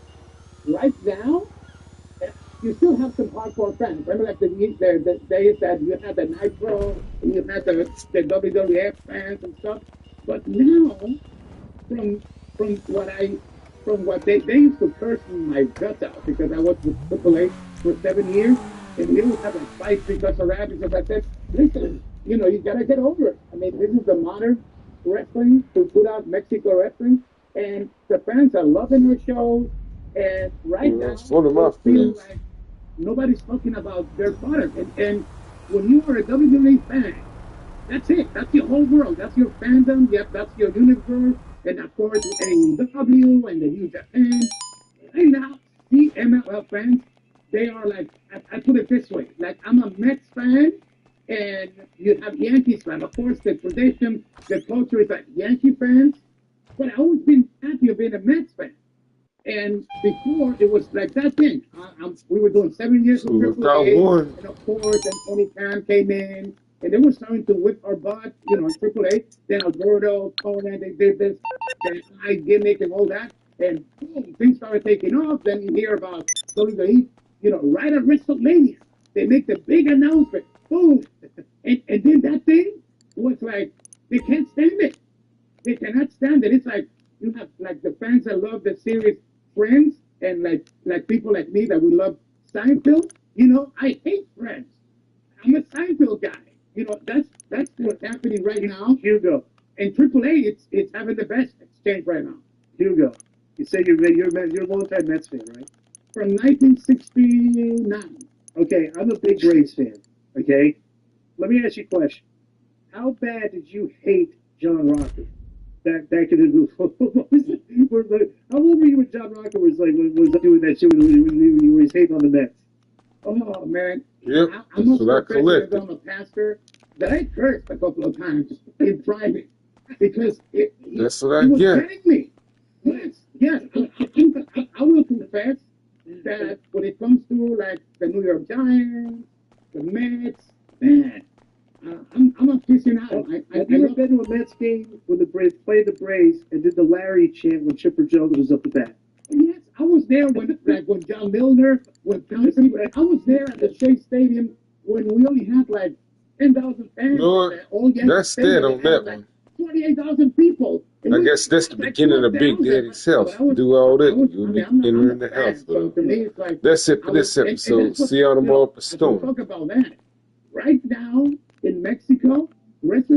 [SPEAKER 8] Right now, you still have some hardcore fans. Remember, like the days that you had the Nitro, and you had the WWF fans and stuff. But now, from what they used to curse my guts out because I was with AAA for 7 years, and we would have a fight because of that. Because I said, listen, you gotta get over it. I mean, this is the modern wrestling to put out Mexico wrestling, and the fans are loving our shows. And right now,
[SPEAKER 2] one of my
[SPEAKER 8] feeling like nobody's talking about their product. And when you are a WWE fan, that's it. That's your whole world. That's your fandom. Yep, that's your universe. And of course, AEW and the New Japan. Right now, the MLL fans, they are like, I put it this way, like I'm a Mets fan, and you have Yankees fans. Of course, the tradition, the culture is like Yankee fans. But I've always been happy of being a Mets fan. And before, it was like that thing. We were doing 7 years with AAA, and of course, then Tony Khan came in, and they were starting to whip our butt, in AAA. Then Alberto, Conan, they did this, the high gimmick and all that, and boom, things started taking off. Then you hear about WWE, right at WrestleMania, they make the big announcement, boom, and then that thing was like, they can't stand it. They cannot stand it. It's like, you have like the fans that love the series Friends, and like people like me that we love Seinfeld. I hate Friends. I'm a Seinfeld guy. That's what's happening right now.
[SPEAKER 1] Hugo.
[SPEAKER 8] And AAA, it's having the best exchange right now.
[SPEAKER 1] Hugo, you say you're a long-time Mets fan, right?
[SPEAKER 8] From 1969.
[SPEAKER 1] Okay, I'm a big Braves fan. Okay, let me ask you a question. How bad did you hate John Rocker? Back in the how old were you when John Rocker was doing that shit when he was hating on the Mets?
[SPEAKER 8] Oh man.
[SPEAKER 2] Yep,
[SPEAKER 8] I'm
[SPEAKER 2] that's
[SPEAKER 8] not
[SPEAKER 2] what I
[SPEAKER 8] so
[SPEAKER 2] collected.
[SPEAKER 8] I'm a pastor that I cursed a couple of times in private because
[SPEAKER 2] That's what I
[SPEAKER 8] he was
[SPEAKER 2] get.
[SPEAKER 8] getting me. Yes. I will confess that when it comes to like the New York Giants, the Mets, man, I'm aficionado.
[SPEAKER 1] Have you ever been to a Mets game when the Braves played the Braves and did the Larry chant when Chipper Jones was up the bat?
[SPEAKER 8] Yes, I was there when John Milner, when Thompson, I was there at the Shea Stadium when we only had like 10,000 fans.
[SPEAKER 2] Lord, that's dead on that one.
[SPEAKER 8] 28,000 people.
[SPEAKER 2] I guess that's the beginning of Big Daddy's house. Do all that, you'll be entering the house.
[SPEAKER 8] So to me, it's like,
[SPEAKER 2] That's it for this episode. See y'all tomorrow for Storm.
[SPEAKER 8] Talk about that. Right now in Mexico, wrestling